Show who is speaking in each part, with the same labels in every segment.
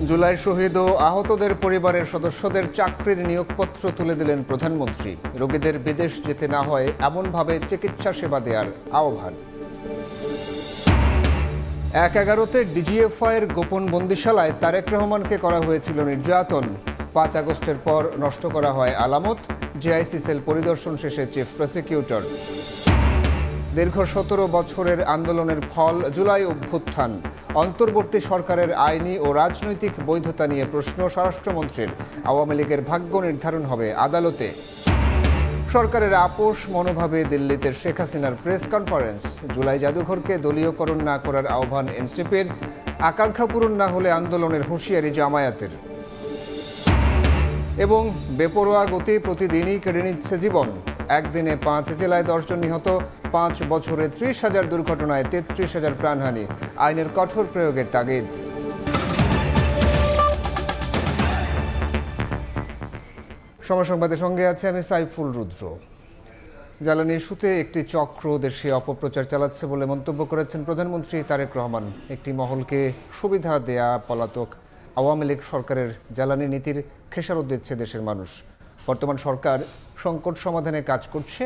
Speaker 1: জুলাই শহীদ ও আহতদের পরিবারের সদস্যদের চাকরির নিয়োগপত্র তুলে দিলেন প্রধানমন্ত্রী। রোগীদের বিদেশ যেতে না হয় এমনভাবে চিকিৎসা সেবা দেওয়ার আহ্বান। ১/১১-তে ডিজিএফআইয়ের গোপন বন্দিশালায় তারেক রহমানকে করা হয়েছিল নির্যাতন। ৫ আগস্টের পর নষ্ট করা হয় আলামত। জেআইসি সেল পরিদর্শন শেষে চিফ প্রসিকিউটর। দীর্ঘ ১৭ বছরের আন্দোলনের ফল জুলাই অভ্যুত্থান। অন্তর্বর্তী সরকারের আইনি ও রাজনৈতিক বৈধতা নিয়ে প্রশ্ন স্বরাষ্ট্রমন্ত্রীর। আওয়ামী লীগের ভাগ্য নির্ধারণ হবে আদালতে। সরকারের আপোষ মনোভাবে দিল্লিতে শেখ হাসিনার প্রেস কনফারেন্স। জুলাই জাদুঘরকে দলীয়করণ না করার আহ্বান এনসিপির। আকাঙ্ক্ষা পূরণ না হলে আন্দোলনের হুঁশিয়ারি জামায়াতের। এবং বেপরোয়া গতি প্রতিদিনই কেড়ে নিচ্ছে জীবন। একদিনে ৫ জেলায় ১০ জন নিহত, ৫ বছরে ৩০,০০০ দুর্ঘটনায় ৩৩,০০০ প্রাণহানি। আইনের কঠোর প্রয়োগের তাগিদ। সময় সংবাদের সঙ্গে আছে আমি সাইফুল রুদ্র। জ্বালানি ইস্যুতে একটি চক্র দেশে অপপ্রচার চালাচ্ছে বলে মন্তব্য করেছেন প্রধানমন্ত্রী তারেক রহমান। একটি মহলকে সুবিধা দেয়া পলাতক আওয়ামী লীগ সরকারের জ্বালানি নীতির খেসারত দিচ্ছে দেশের মানুষ। বর্তমান সরকার সংকট সমাধানে কাজ করছে।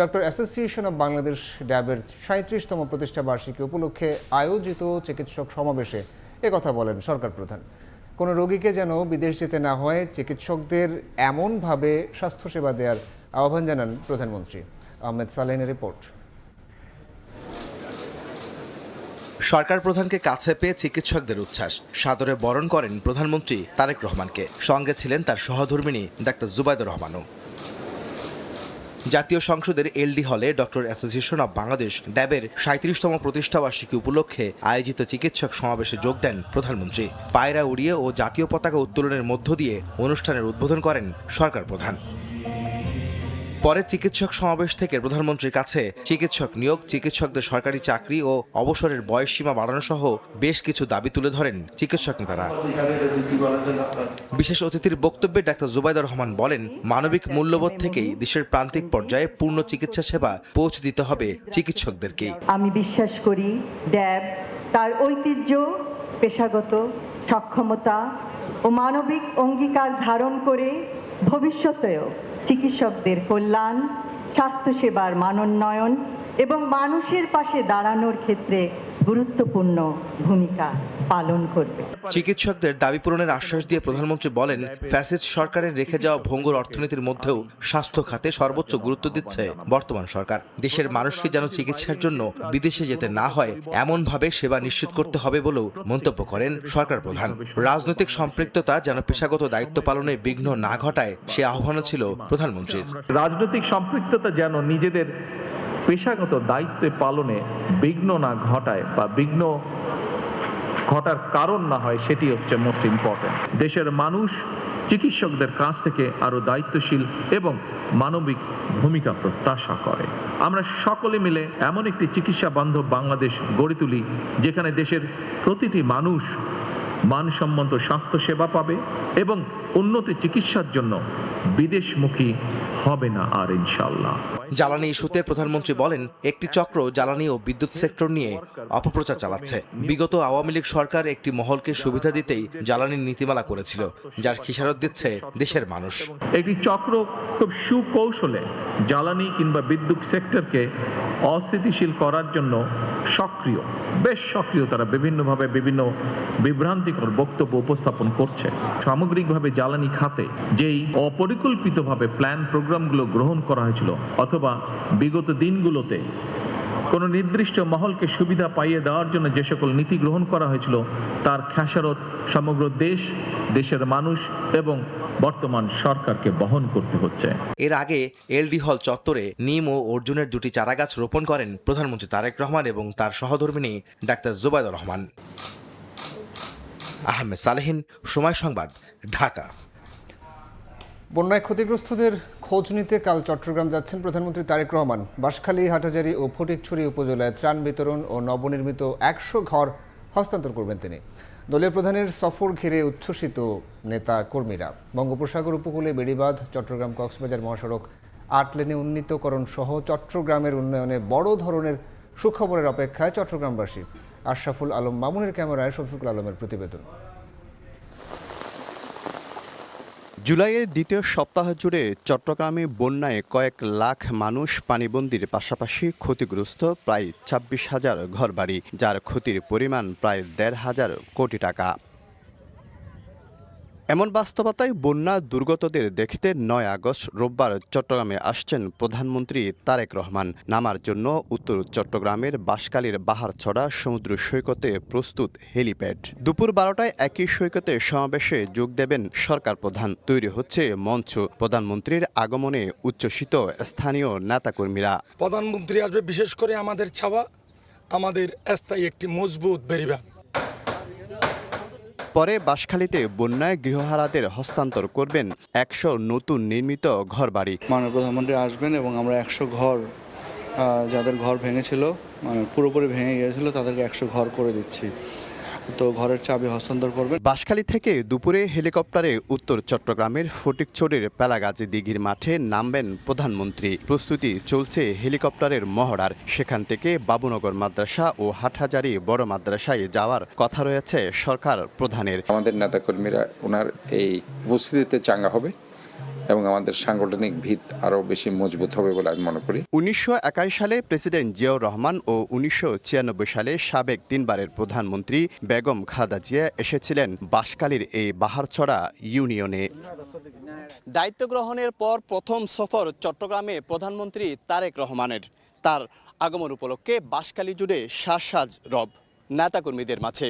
Speaker 1: ডক্টর অ্যাসোসিয়েশন অব বাংলাদেশ ড্যাবের ৩৭তম প্রতিষ্ঠা বার্ষিকী উপলক্ষে আয়োজিত চিকিৎসক সমাবেশে একথা বলেন সরকার প্রধান। কোনো রোগীকে যেন বিদেশ যেতে না হয়, চিকিৎসকদের এমনভাবে স্বাস্থ্যসেবা দেওয়ার আহ্বান জানান প্রধানমন্ত্রী। আহমেদ সালেহিনের রিপোর্ট।
Speaker 2: সরকার প্রধানকে কাছে পেয়ে চিকিৎসকদের উচ্ছ্বাস। সাদরে বরণ করেন প্রধানমন্ত্রী তারেক রহমানকে। সঙ্গে ছিলেন তার সহধর্মিণী ডাক্তার জুবাইদুর রহমানও। জাতীয় সংসদের এলডি হলে ডক্টর অ্যাসোসিয়েশন অব বাংলাদেশ ড্যাবের ৩৭তম প্রতিষ্ঠা বার্ষিকী উপলক্ষে আয়োজিত চিকিৎসক সমাবেশে যোগ দেন প্রধানমন্ত্রী। পায়রা উড়িয়ে ও জাতীয় পতাকা উত্তোলনের মধ্য দিয়ে অনুষ্ঠানের উদ্বোধন করেন সরকার প্রধান। পরে চিকিৎসক সমাবেশ থেকে প্রধানমন্ত্রীর কাছে চিকিৎসক নিয়োগ, চিকিৎসকদের সরকারি চাকরি ও অবসরের বয়সসীমা বাড়ানো সহ বেশ কিছু দাবি তুলে ধরেন চিকিৎসক নেতারা। বিশেষ অতিথির বক্তব্যে ডাক্তার জুবাইদুর রহমান বলেন, মানবিক মূল্যবোধ থেকেই দেশের প্রান্তিক পর্যায়ে পূর্ণ চিকিৎসা সেবা পৌঁছে দিতে হবে চিকিৎসকদেরকেই।
Speaker 3: আমি বিশ্বাস করি ড্যাব তার ঐতিহ্য, পেশাগত সক্ষমতা ও মানবিক অঙ্গীকার ধারণ করে ভবিষ্যতেও চিকিৎসকদের কল্যাণ, স্বাস্থ্যসেবার মানোন্নয়ন এবং মানুষের পাশে দাঁড়ানোর ক্ষেত্রে গুরুত্বপূর্ণ ভূমিকা পালন করবে।
Speaker 2: চিকিৎসকদের দাবি পূরণের আশ্বাস দিয়ে প্রধানমন্ত্রী বলেন, ফ্যাসিস্ট সরকারের রেখে যাওয়া ভঙ্গুর অর্থনীতির মধ্যেও স্বাস্থ্য খাতে সর্বোচ্চ গুরুত্ব দিচ্ছে বর্তমান সরকার। দেশের মানুষকে যেন চিকিৎসার জন্য বিদেশে যেতে না হয় এমনভাবে সেবা নিশ্চিত করতে হবে বলেও মন্তব্য করেন সরকার প্রধান। রাজনৈতিক সম্পৃক্ততা যেন পেশাগত দায়িত্ব পালনে বিঘ্ন না ঘটায় সে আহ্বানও ছিল প্রধানমন্ত্রীর।
Speaker 4: রাজনৈতিক সম্পৃক্ততা যেন নিজেদের পেশাগত দায়িত্ব পালনে বিঘ্ন না ঘটায় বা বিঘ্ন ঘটার কারণ না হয়, সেটি হচ্ছে মোস্ট ইম্পর্টেন্ট। দেশের মানুষ চিকিৎসকদের কাছ থেকে আরো দায়িত্বশীল এবং মানবিক ভূমিকা প্রত্যাশা করে। আমরা সকলে মিলে এমন একটি চিকিৎসা বান্ধব বাংলাদেশ গড়ে তুলি যেখানে দেশের প্রতিটি মানুষ মানসম্মত স্বাস্থ্য সেবা পাবে এবং উন্নত চিকিৎসার জন্য বিদেশমুখী হবে না আর, ইনশাআল্লাহ।
Speaker 2: জ্বালানি ইস্যুতে প্রধানমন্ত্রী বলেন, একটি চক্র জ্বালানি ও বিদ্যুৎ সেক্টর নিয়ে অপপ্রচার চালাচ্ছে। বিগত আওয়ামী লীগ সরকার একটি মহলকে সুবিধা দিতেই জ্বালানির নীতিমালা করেছিল, যার খেসারত দিচ্ছে দেশের মানুষ।
Speaker 4: একটি চক্র খুব সুকৌশলে জ্বালানি কিংবা বিদ্যুৎ সেক্টরকে অস্থিতিশীল করার জন্য সক্রিয়, বেশ সক্রিয়। তারা বিভিন্নভাবে বিভিন্ন বিভ্রান্তিকর বক্তব্য উপস্থাপন করছে। সামগ্রিকভাবে জ্বালানি খাতে যেই অপরিকল্পিতভাবে প্ল্যান প্রোগ্রামগুলো গ্রহণ করা হয়েছিল অথবা বিগত দিনগুলোতে কোনো নির্দিষ্ট মহলকে সুবিধা পাইয়ে দেওয়ার জন্য যে সকল নীতি গ্রহণ করা হয়েছিল তার খেসারত সমগ্র দেশ, দেশের মানুষ এবং বর্তমান সরকারকে বহন করতে হচ্ছে।
Speaker 2: এর আগে এলডি হল চত্বরে নিম ও অর্জুনের দুটি চারাগাছ রোপণ করেন প্রধানমন্ত্রী তারেক রহমান এবং তার সহধর্মিণী ডাক্তার জুবাইদুর রহমান। আহমেদ সালেহিন, সময় সংবাদ, ঢাকা।
Speaker 1: বন্যায় ক্ষতিগ্রস্তদের খোঁজ নিতে কাল চট্টগ্রাম যাচ্ছেন প্রধানমন্ত্রী তারেক রহমান। বাঁশখালী, হাটহাজারী ও ফটিকছড়ি উপজেলায় ত্রাণ বিতরণ ও নবনির্মিত ১০০ ঘর হস্তান্তর করবেন তিনি। দলীয় প্রধানের সফর ঘিরে উচ্ছ্বসিত নেতা কর্মীরা। বঙ্গোপসাগর উপকূলে বেড়িবাঁধ, চট্টগ্রাম কক্সবাজার মহাসড়ক ৮ লেনে উন্নীতকরণ সহ চট্টগ্রামের উন্নয়নে বড় ধরনের সুখবরের অপেক্ষায় চট্টগ্রামবাসী। আশরাফুল আলম মামুনের ক্যামেরায় শফিকুল আলমের প্রতিবেদন।
Speaker 5: জুলাইয়ের দ্বিতীয় সপ্তাহ জুড়ে চট্টগ্রামে বন্যায় কয়েক লাখ মানুষ পানিবন্দির পাশাপাশি ক্ষতিগ্রস্ত প্রায় ২৬,০০০ ঘরবাড়ি, যার ক্ষতির পরিমাণ প্রায় ১,৫০০ কোটি টাকা। এমন বাস্তবতায় বন্যা দুর্গতদের দেখতে ৯ আগস্ট রোববার চট্টগ্রামে আসছেন প্রধানমন্ত্রী তারেক রহমান। নামার জন্য উত্তর চট্টগ্রামের বাঁশখালীর বাহারছড়া সমুদ্র সৈকতে প্রস্তুত হেলিপ্যাড। দুপুর ১২টায় একই সৈকতে সমাবেশে যোগ দেবেন সরকার প্রধান। তৈরি হচ্ছে মঞ্চ। প্রধানমন্ত্রীর আগমনে উচ্ছ্বসিত স্থানীয় নেতাকর্মীরা।
Speaker 6: প্রধানমন্ত্রী আসবে, বিশেষ করে আমাদের ছাওয়া, আমাদের স্থায়ী একটি মজবুত বেড়িবাঁধ।
Speaker 5: পরে বাঁশখালীতে বন্যায় গৃহহারাদের হস্তান্তর করবেন ১০০ নতুন নির্মিত ঘরবাড়ি।
Speaker 7: মাননীয় প্রধানমন্ত্রী আসবেন এবং আমরা ১০০ ঘর, যাদের ঘর ভেঙেছিল, মানে পুরোপুরি ভেঙে গিয়েছিল, তাদেরকে ১০০ ঘর করে দিচ্ছি। তো ঘরের চাবি হস্তান্তর করবেন।
Speaker 5: বাঁশখালী থেকে দুপুরে হেলিকপ্টারে উত্তর চট্টগ্রামের ফটিকছড়ির পেলাগাজী দিঘির মাঠে নামবেন প্রধানমন্ত্রী। প্রস্তুতি চলছে হেলিকপ্টারের মহড়ার। সেখান থেকে বাবুনগর মাদ্রাসা ও হাটহাজারী বড় মাদ্রাসায় যাওয়ার কথা রয়েছে সরকার প্রধানের।
Speaker 8: আমাদের নেতাকর্মীরা ওনার এই উপস্থিতিতে চাঙ্গা হবে এবং আমাদের সাংগঠনিক ভিত আরও বেশি মজবুত হবে বলে আমি মনে করি।
Speaker 5: ১৯২১ সালে প্রেসিডেন্ট জিয়াউর রহমান ও ১৯৯৬ সালে সাবেক ৩বারের প্রধানমন্ত্রী বেগম খালেদা জিয়া এসেছিলেন বাঁশখালীর এই বাহারছড়া ইউনিয়নে। দায়িত্ব গ্রহণের পর প্রথম সফর চট্টগ্রামে প্রধানমন্ত্রী তারেক রহমানের। তার আগমন উপলক্ষে বাঁশখালী জুড়ে সাজ রব নেতাকর্মীদের মাঝে।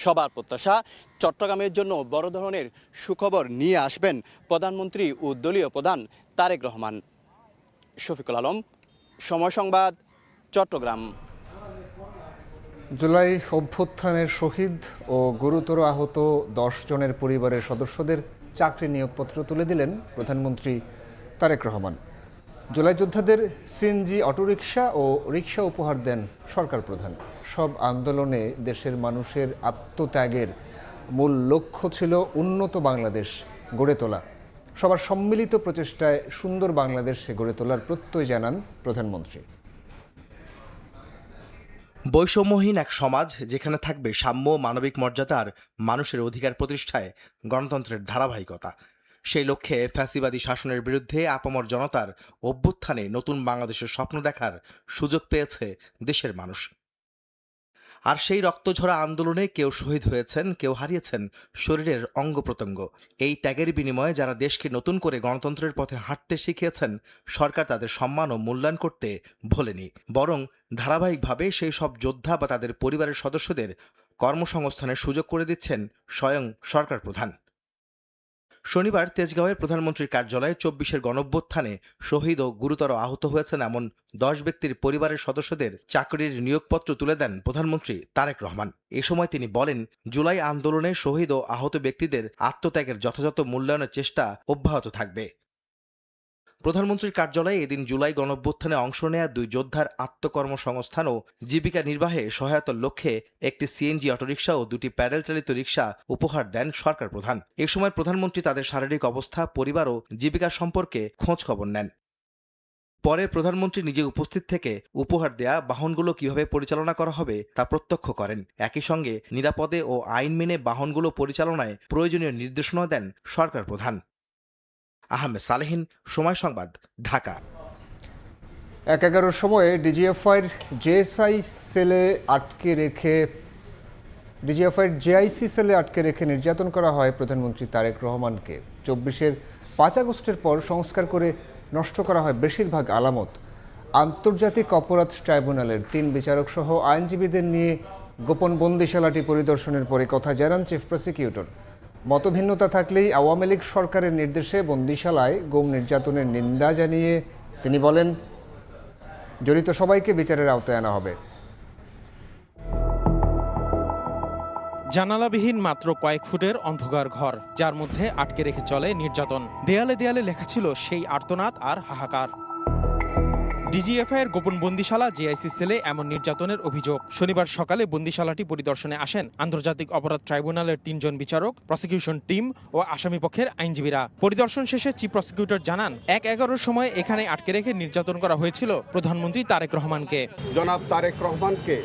Speaker 5: সবার প্রত্যাশা, চট্টগ্রামের জন্য বড় ধরনের সুখবর নিয়ে আসবেন প্রধানমন্ত্রী ও দলীয় প্রধান তারেক রহমান। শফিকুল আলম, সময় সংবাদ, চট্টগ্রাম।
Speaker 1: জুলাই অভ্যুত্থানের শহীদ ও গুরুতর আহত ১০ জনের পরিবারের সদস্যদের চাকরি নিয়োগপত্র তুলে দিলেন প্রধানমন্ত্রী তারেক রহমান। জুলাই যোদ্ধাদের সিএনজি অটোরিকশা ও রিকশা উপহার দেন সরকার প্রধান। সব আন্দোলনে দেশের মানুষের আত্মত্যাগের মূল লক্ষ্য ছিল উন্নত বাংলাদেশ গড়ে তোলা। সবার সম্মিলিত প্রচেষ্টায় সুন্দর বাংলাদেশ গড়ে তোলার প্রত্যয় জানান প্রধানমন্ত্রী।
Speaker 2: বৈষম্যহীন এক সমাজ যেখানে থাকবে সাম্য, মানবিক মর্যাদার মানুষের অধিকার প্রতিষ্ঠায় গণতন্ত্রের ধারাবাহিকতা। সেই লক্ষ্যে ফ্যাসিবাদী শাসনের বিরুদ্ধে আপামর জনতার অভ্যুত্থানে নতুন বাংলাদেশের স্বপ্ন দেখার সুযোগ পেয়েছে দেশের মানুষ। আর সেই রক্তঝরা আন্দোলনে কেউ শহীদ হয়েছেন, কেউ হারিয়েছেন শরীরের অঙ্গ প্রত্যঙ্গ। এই ত্যাগের বিনিময়ে যারা দেশকে নতুন করে গণতন্ত্রের পথে হাঁটতে শিখিয়েছেন, সরকার তাদের সম্মান ও মূল্যায়ন করতে ভোলেনি। বরং ধারাবাহিকভাবে সেই সব যোদ্ধা বা তাদের পরিবারের সদস্যদের কর্মসংস্থানের সুযোগ করে দিচ্ছেন স্বয়ং সরকার প্রধান। শনিবার তেজগাঁওয়ের প্রধানমন্ত্রীর কার্যালয়ে ২৪-এর গণঅভ্যুত্থানে শহীদ ও গুরুতর আহত হয়েছেন এমন ১০ ব্যক্তির পরিবারের সদস্যদের চাকরির নিয়োগপত্র তুলে দেন প্রধানমন্ত্রী তারেক রহমান। এ সময় তিনি বলেন, জুলাই আন্দোলনে শহীদ ও আহত ব্যক্তিদের আত্মত্যাগের যথাযথ মূল্যায়নের চেষ্টা অব্যাহত থাকবে। প্রধানমন্ত্রীর কার্যালয়ে এদিন জুলাই গণঅভ্যুত্থানে অংশ নেয়া ২ যোদ্ধার আত্মকর্মসংস্থান ও জীবিকা নির্বাহে সহায়তার লক্ষ্যে একটি সিএনজি অটোরিকশা ও ২টি প্যাডেল চালিত রিকশা উপহার দেন সরকার প্রধান। এ সময় প্রধানমন্ত্রী তাদের শারীরিক অবস্থা, পরিবার ও জীবিকা সম্পর্কে খোঁজ খবর নেন। পরে প্রধানমন্ত্রী নিজে উপস্থিত থেকে উপহার দেয়া বাহনগুলো কিভাবে পরিচালনা করা হবে তা প্রত্যক্ষ করেন। একই সঙ্গে নিরাপদে ও আইন মেনে বাহনগুলো পরিচালনায় প্রয়োজনীয় নির্দেশনা দেন সরকার প্রধান। আহমেদ সালেহিন, সময় সংবাদ, ঢাকা।
Speaker 1: ১/১১ সময়ে ডিজিএফআইয়ের জেআইসি সেলে আটকে রেখে নির্যাতন করা হয় প্রধানমন্ত্রী তারেক রহমানকে। ২৪-এর ৫ আগস্টের পর সংস্কার করে নষ্ট করা হয় বেশিরভাগ আলামত। আন্তর্জাতিক অপরাধ ট্রাইব্যুনালের ৩ বিচারক সহ আইনজীবীদের নিয়ে গোপন বন্দিশালাটি পরিদর্শনের পরে কথা জানান চিফ প্রসিকিউটর। মতভিন্নতা থাকলেই আওয়ামী লীগ সরকারের নির্দেশে বন্দিশালায় গুম নির্যাতনের নিন্দা জানিয়ে তিনি বলেন, জড়িত সবাইকে বিচারের আওতায় আনা হবে।
Speaker 9: জানালাবিহীন মাত্র কয়েক ফুটের অন্ধকার ঘর, যার মধ্যে আটকে রেখে চলে নির্যাতন। দেয়ালে দেয়ালে লেখা ছিল সেই আর্তনাদ আর হাহাকার। ডিজিএফআইয়ের গোপন বন্দিশালা জেআইসি সেলে এমন নির্যাতনের অভিযোগ। শনিবার সকালে বন্দিশালাটি পরিদর্শনে আসেন আন্তর্জাতিক অপরাধ ট্রাইব্যুনালের ৩ জন বিচারক, প্রসিকিউশন টিম ও আসামিপক্ষের আইনজীবীরা। পরিদর্শন শেষে চিফ প্রসিকিউটর জানান, ১/১১ সময় এখানে আটকে রেখে নির্যাতন করা হয়েছিল প্রধানমন্ত্রী তারেক রহমানকে।
Speaker 10: জনাব তারেক রহমানকে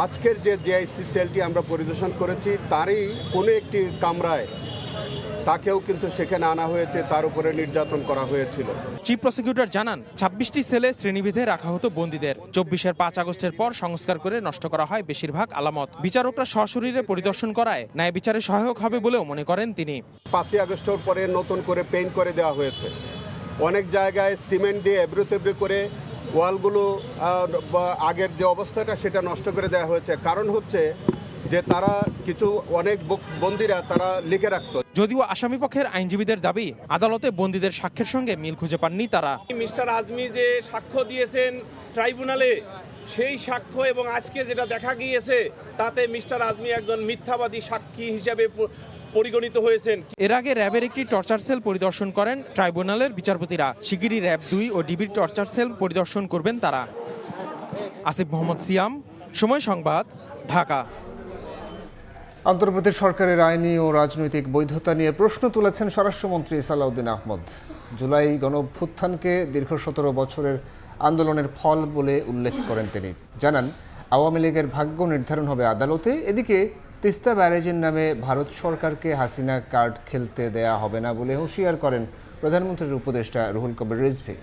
Speaker 10: আজকের যে জেআইসি সেলটি আমরা পরিদর্শন করেছি, তারই কোনো একটি কামরায় তাকেও কিন্তু সেখানে আনা হয়েছে, তার উপরে নির্যাতন করা হয়েছিল।
Speaker 9: চিফ প্রসিকিউটর জানান ২৬টি সেলে শ্রেণীবিধে রাখা হতো বন্দীদের। ২৪-এর ৫ আগস্টের পর সংস্কার করে নষ্ট করা হয় বেশিরভাগ আলামত। বিচারকরা সশরীরে পরিদর্শন করায় ন্যায় বিচারে সহায়ক হবে বলেও মনে করেন তিনি।
Speaker 10: ৫ই আগস্টের পরে নতুন করে পেইন্ট করে দেওয়া হয়েছে, অনেক জায়গায় সিমেন্ট দিয়ে এবড়ো করে ওয়ালগুলো আগের যে অবস্থাটা সেটা নষ্ট করে দেওয়া হয়েছে। কারণ হচ্ছে যে তারা অনেক বন্দীরা তারা লিখে রাখতো।
Speaker 9: যদিও আসামিপক্ষের আইনজীবীদের দাবি, আদালতে বন্দীদের সাক্ষ্যের সঙ্গে মিল খুঁজে পাননি তারা।
Speaker 11: মিস্টার আজমি যে সাক্ষ্য দিয়েছেন ট্রাইব্যুনালে, সেই সাক্ষ্য এবং আজকে যেটা দেখা গিয়েছে তাতে মিস্টার আজমি একজন মিথ্যাবাদী সাক্ষী হিসাবে পরিগণিত হয়েছেন।
Speaker 9: এর আগে র্যাবের একটি টর্চার সেল পরিদর্শন করেন ট্রাইব্যুনালের বিচারপতিরা। শিগগিরই র্যাব ২ ও ডিবির টর্চার সেল পরিদর্শন করবেন তারা। আসিফ মোহাম্মদ সিয়াম, সময় সংবাদ, ঢাকা।
Speaker 1: অন্তর্বর্তী সরকারের আইনি ও রাজনৈতিক বৈধতা নিয়ে প্রশ্ন তুলেছেন স্বরাষ্ট্রমন্ত্রী সালাউদ্দিন আহমদ। জুলাই গণঅভ্যুত্থানকে দীর্ঘ ১৭ বছরের আন্দোলনের ফল বলে উল্লেখ করেন তিনি। জানান, আওয়ামী লীগের ভাগ্য নির্ধারণ হবে আদালতে। এদিকে তিস্তা ব্যারেজের নামে ভারত সরকারকে হাসিনা কার্ড খেলতে দেয়া হবে না বলে হুঁশিয়ার করেন প্রধানমন্ত্রীর উপদেষ্টা রুহুল কবির রিজভী।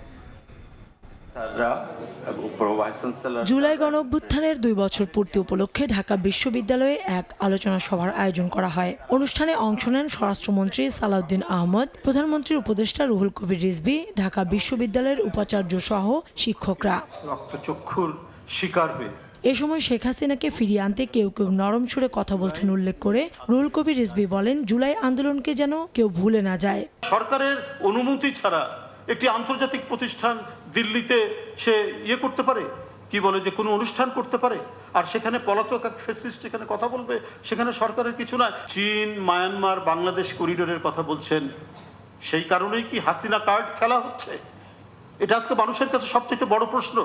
Speaker 12: জুলাই গণঅভ্যুত্থানের ২ বছর পূর্তি উপলক্ষে ঢাকা বিশ্ববিদ্যালয়ে এক আলোচনা সভার আয়োজন করা হয়। অনুষ্ঠানে অংশ নেন স্বরাষ্ট্রমন্ত্রী সালাউদ্দিন আহমদ, প্রধানমন্ত্রীর উপদেষ্টা রুহুল কবির রিজভী, ঢাকা বিশ্ববিদ্যালয়ের উপাচার্য সহ শিক্ষকরা।
Speaker 13: রক্তচক্ষুর শিকার হয়ে
Speaker 12: এ সময় শেখ হাসিনাকে ফিরিয়ে আনতে কেউ কেউ নরম সুরে কথা বলছেন উল্লেখ করে রুহুল কবির রিজভী বলেন, জুলাই আন্দোলনকে যেন কেউ ভুলে না যায়।
Speaker 13: সরকারের অনুমতি ছাড়া একটি আন্তর্জাতিক প্রতিষ্ঠান দিল্লিতে সে করতে পারে, কি বলে যে কোনো অনুষ্ঠান করতে পারে, আর সেখানে পলাতক এক ফ্যাসিস্ট এখানে কথা বলবে, সেখানে সরকারের কিছু না। চীন, মায়ানমার, বাংলাদেশ করিডোরের কথা বলছেন, সেই কারণেই কি হাসিনা কার্ড খেলা হচ্ছে? এটা আজকে মানুষের কাছে সবথেকে বড় প্রশ্ন।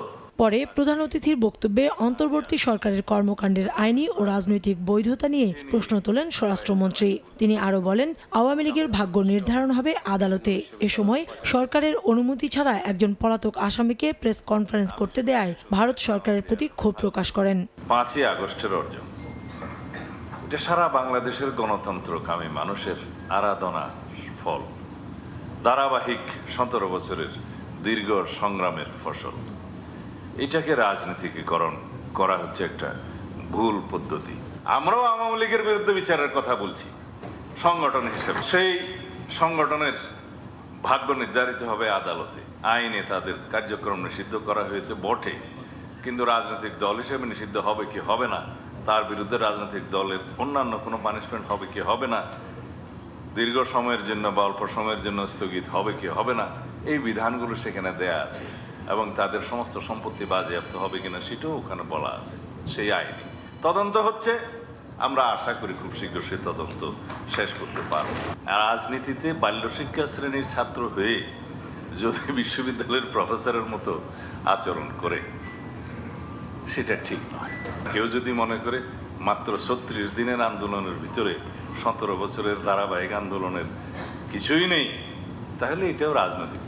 Speaker 12: পরে প্রধান অতিথির বক্তব্যে অন্তর্বর্তী সরকারের কর্মকাণ্ডের আইনি ও রাজনৈতিক বৈধতা নিয়ে প্রশ্ন তোলেন স্বরাষ্ট্রমন্ত্রী। তিনি আরও বলেন, আওয়ামী লীগের ভাগ্য নির্ধারণ হবে আদালতে। এ সময় সরকারের অনুমতি ছাড়া একজন পলাতক আসামিকে প্রেস কনফারেন্স করতে দেয়ায় ভারত সরকারের প্রতি ক্ষোভ প্রকাশ করেন।
Speaker 14: ৫ই আগস্টের অর্জন, এটা সারা বাংলাদেশের গণতন্ত্রকামী মানুষের আরাধনার ফল, ধারাবাহিক ১৭ বছরের দীর্ঘ সংগ্রামের ফসল। এটাকে রাজনীতিকীকরণ করা হচ্ছে একটা ভুল পদ্ধতি। আমরাও আওয়ামী লীগের বিরুদ্ধে বিচারের কথা বলছি সংগঠন হিসেবে। সেই সংগঠনের ভাগ্য নির্ধারিত হবে আদালতে। আইনে তাদের কার্যক্রম নিষিদ্ধ করা হয়েছে বটে, কিন্তু রাজনৈতিক দল হিসেবে নিষিদ্ধ হবে কি হবে না, তার বিরুদ্ধে রাজনৈতিক দলের অন্যান্য কোনো পানিশমেন্ট হবে কি হবে না, দীর্ঘ সময়ের জন্য বা অল্প সময়ের জন্য স্থগিত হবে কি হবে না, এই বিধানগুলো সেখানে দেয়া আছে। এবং তাদের সমস্ত সম্পত্তি বাজেয়াপ্ত হবে কিনা সেটাও ওখানে বলা আছে। সেই আইনে তদন্ত হচ্ছে, আমরা আশা করি খুব শীঘ্র সে তদন্ত শেষ করতে পারব। রাজনীতিতে বাল্যশিক্ষা শ্রেণীর ছাত্র হয়ে যদি বিশ্ববিদ্যালয়ের প্রফেসরের মতো আচরণ করে, সেটা ঠিক নয়। কেউ যদি মনে করে মাত্র ৩৬ দিনের আন্দোলনের ভিতরে ১৭ বছরের ধারাবাহিক আন্দোলনের কিছুই নেই, তাহলে এটাও রাজনৈতিক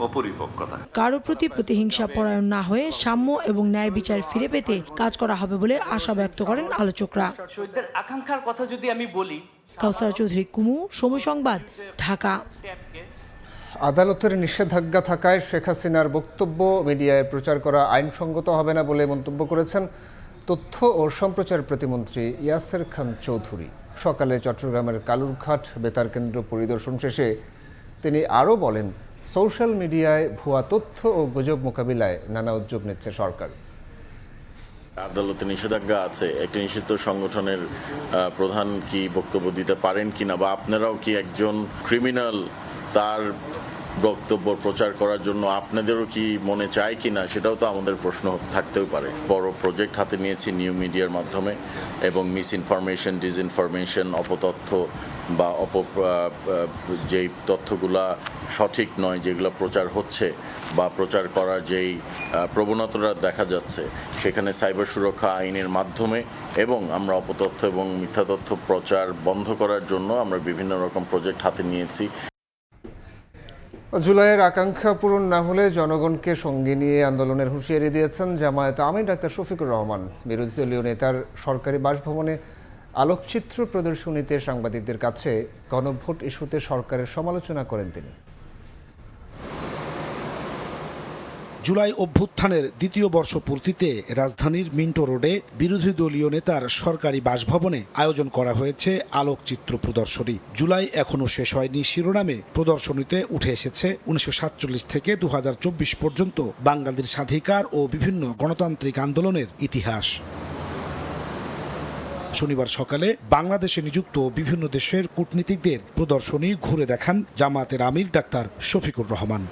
Speaker 14: অপরিপক্কতা।
Speaker 12: কারো প্রতি প্রতিহিংসা পরায়ণ না হয়ে সাম্য এবং ন্যায় বিচার ফিরে পেতে কাজ করা হবে বলে আশা ব্যক্ত করেন আলোচকরা।
Speaker 11: শহীদদের আকাঙ্ক্ষার কথা যদি আমি বলি,
Speaker 12: কাউসার চৌধুরী কুমু, সময় সংবাদ, ঢাকা।
Speaker 1: আদালতের নিষেধাজ্ঞা থাকায় শেখ হাসিনার বক্তব্য মিডিয়ায় প্রচার করা আইনসঙ্গত হবে না বলে মন্তব্য করেছেন তথ্য ও সম্প্রচার প্রতিমন্ত্রী ইয়াসের খান চৌধুরী। সকালে চট্টগ্রামের কালুরঘাট বেতার কেন্দ্র পরিদর্শন শেষে তিনি আরও বলেন, সোশ্যাল মিডিয়ায় ভুয়া তথ্য ও গুজব মোকাবিলায় নানা উদ্যোগ নিচ্ছে সরকার।
Speaker 15: আদালতে নিষেধাজ্ঞা আছে, একটি নিষিদ্ধ সংগঠনের প্রধান কি বক্তব্য দিতে পারেন কিনা, বা আপনারাও কি একজন ক্রিমিনাল তার বক্তব্য প্রচার করার জন্য আপনাদেরও কি মনে চায় কিনা, সেটাও তো আমাদের প্রশ্ন থাকতেও পারে। বড় প্রজেক্ট হাতে নিয়েছি নিউ মিডিয়ার মাধ্যমে, এবং মিস ইনফরমেশন, ডিসইনফরমেশন, অপতথ্য বা যেই তথ্যগুলা সঠিক নয়, যেগুলো প্রচার হচ্ছে বা প্রচার করার যেই প্রবণতাটা দেখা যাচ্ছে, সেখানে সাইবার সুরক্ষা আইনের মাধ্যমে এবং আমরা অপতথ্য এবং মিথ্যা তথ্য প্রচার বন্ধ করার জন্য আমরা বিভিন্ন রকম প্রজেক্ট হাতে নিয়েছি।
Speaker 1: জুলাইয়ের আকাঙ্ক্ষা পূরণ না হলে জনগণকে সঙ্গে নিয়ে আন্দোলনের হুঁশিয়ারি দিয়েছেন জামায়াত আমির ডাক্তার শফিকুর রহমান। বিরোধী দলীয় নেতার সরকারি বাসভবনে আলোকচিত্র প্রদর্শনীতে সাংবাদিকদের কাছে গণভোট ইস্যুতে সরকারের সমালোচনা করেন তিনি।
Speaker 16: জুলাই অভ্যুত্থানের দ্বিতীয় বর্ষপূর্তিতে রাজধানীর মিন্টো রোডে বিরোধী দলীয় নেতার সরকারি বাসভবনে আয়োজন করা হয়েছে আলোকচিত্র প্রদর্শনী। জুলাই এখনো শেষ হয়নি শিরোনামে প্রদর্শনীতে উঠে এসেছে 1947 থেকে 2024 পর্যন্ত বাঙালির স্বাধিকার ও বিভিন্ন গণতান্ত্রিক আন্দোলনের ইতিহাস। শনিবার সকালে বাংলাদেশে নিযুক্ত বিভিন্ন দেশের কূটনীতিকদের প্রদর্শনী ঘুরে দেখান জামায়াতের আমির ডাক্তার শফিকুর রহমান।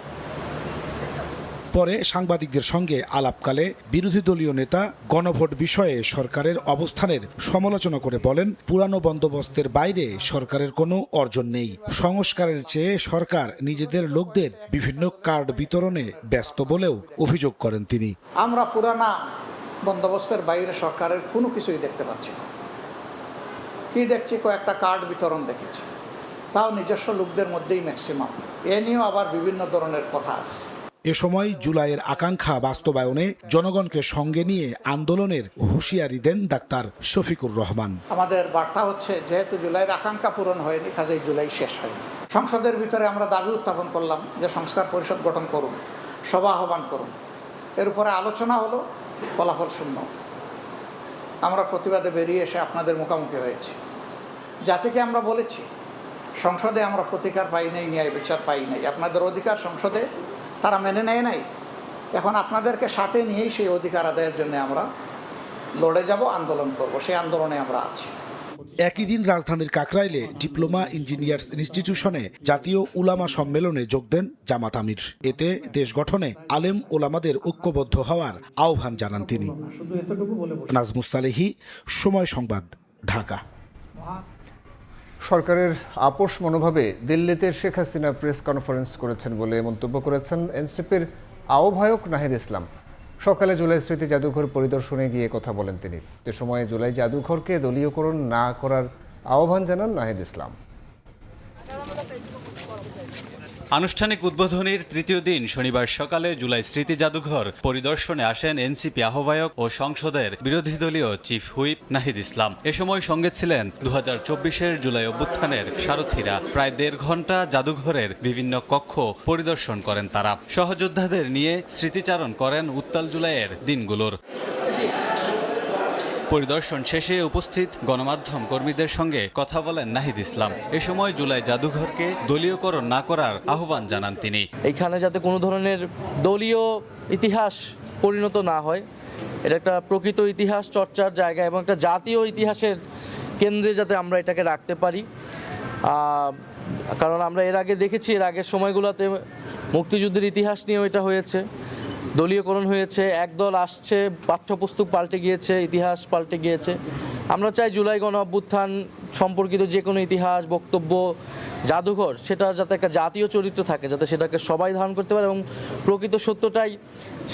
Speaker 16: পরে সাংবাদিকদের সঙ্গে আলাপকালে বিরোধী দলীয় নেতা গণভোট বিষয়ে সরকারের অবস্থানের সমালোচনা করে বলেন, পুরানো বন্দোবস্তের বাইরে সরকারের কোনো অর্জন নেই। সংস্কারের চেয়ে সরকার নিজেদের লোকদের বিভিন্ন কার্ড বিতরণে ব্যস্ত বলেও অভিযোগ করেন তিনি।
Speaker 17: আমরা পুরানা বন্দোবস্তের বাইরে সরকারের কোনো কিছুই দেখতে পাচ্ছি না। কি দেখছি, কয়েকটা কার্ড বিতরণ দেখেছি, তাও নিজস্ব লোকদের মধ্যেই ম্যাক্সিমাম। এ নিয়েও আবার বিভিন্ন ধরনের কথা আছে।
Speaker 16: এ সময় জুলাইয়ের আকাঙ্ক্ষা বাস্তবায়নে জনগণকে সঙ্গে নিয়ে আন্দোলনের হুঁশিয়ারি দেন ডাক্তার শফিকুর রহমান।
Speaker 17: আমাদের বার্তা হচ্ছে, যেহেতু জুলাইয়ের আকাঙ্ক্ষা পূরণ হয়নি, কাজেই জুলাই শেষ হয়নি। সংসদের ভিতরে আমরা দাবি উত্থাপন করলাম যে সংস্কার পরিষদ গঠন করুন, সভা আহ্বান করুন। এর উপরে আলোচনা হলো, ফলাফল শূন্য। আমরা প্রতিবাদে বেরিয়ে এসে আপনাদের মুখোমুখি হয়েছি। জাতিকে আমরা বলেছি, সংসদে আমরা প্রতিকার পাই নাই, ন্যায় বিচার পাই নাই। আপনাদের অধিকার সংসদে তারা মেনে নেয় নাই। এখন আপনাদেরকে সাথে নিয়েই সেই অধিকার আদায়ের জন্য আমরা লড়ে যাব, আন্দোলন করব। সেই আন্দোলনে আমরা আছি।
Speaker 16: একই দিন রাজধানীর কাকরাইলে ডিপ্লোমা ইঞ্জিনিয়ার্স ইনস্টিটিউশনে জাতীয় উলামা সম্মেলনে যোগ দেন জামাত আমির। এতে দেশ গঠনে আলেম ওলামাদের ঐক্যবদ্ধ হওয়ার আহ্বান জানান তিনি। নাজমুস সালেহী, সময় সংবাদ, ঢাকা।
Speaker 1: সরকারের আপোষ মনোভাবে দিল্লিতে শেখ হাসিনা প্রেস কনফারেন্স করেছেন বলে মন্তব্য করেছেন এনসিপির আহ্বায়ক নাহিদ ইসলাম। সকালে জুলাই স্মৃতি জাদুঘর পরিদর্শনে গিয়ে কথা বলেন তিনি। এ সময় জুলাই জাদুঘরকে দলীয়করণ না করার আহ্বান জানান নাহিদ ইসলাম।
Speaker 18: আনুষ্ঠানিক উদ্বোধনীর তৃতীয় দিন শনিবার সকালে জুলাই স্মৃতি জাদুঘর পরিদর্শনে আসেন এনসিপি আহ্বায়ক ও সংসদের বিরোধী দলীয় চিফ হুইপ নাহিদ ইসলাম। এ সময় সঙ্গে ছিলেন 2024-এর জুলাই অভ্যুত্থানের সারথীরা। প্রায় 1.5 ঘন্টা জাদুঘরের বিভিন্ন কক্ষ পরিদর্শন করেন তারা। সহযোদ্ধাদের নিয়ে স্মৃতিচারণ করেন উত্তাল জুলাইয়ের দিনগুলোর। পরিদর্শন শেষে উপস্থিত গণমাধ্যম কর্মীদের সঙ্গে কথা বলেন নাহিদ ইসলাম। এ সময় জুলাই জাদুঘরকে দলীয়করণ না করার আহ্বান জানান তিনি।
Speaker 19: এইখানে যাতে কোনো ধরনের দলীয় ইতিহাস পরিণত না হয়, এটা একটা প্রকৃত ইতিহাস চর্চার জায়গা এবং একটা জাতীয় ইতিহাসের কেন্দ্রে যাতে আমরা এটাকে রাখতে পারি। কারণ আমরা এর আগে দেখেছি, এর আগের সময়গুলোতে মুক্তিযুদ্ধের ইতিহাস নিয়েও এটা হয়েছে, দলীয়করণ হয়েছে, একদল আসছে, পাঠ্যপুস্তক পাল্টে গিয়েছে, ইতিহাস পাল্টে গিয়েছে। আমরা চাই জুলাই গণ অভ্যুত্থান সম্পর্কিত যে কোনো ইতিহাস, বক্তব্য, জাদুঘর, সেটা যাতে একটা জাতীয় চরিত্র থাকে, যাতে সেটাকে সবাই ধারণ করতে পারে এবং প্রকৃত সত্যটাই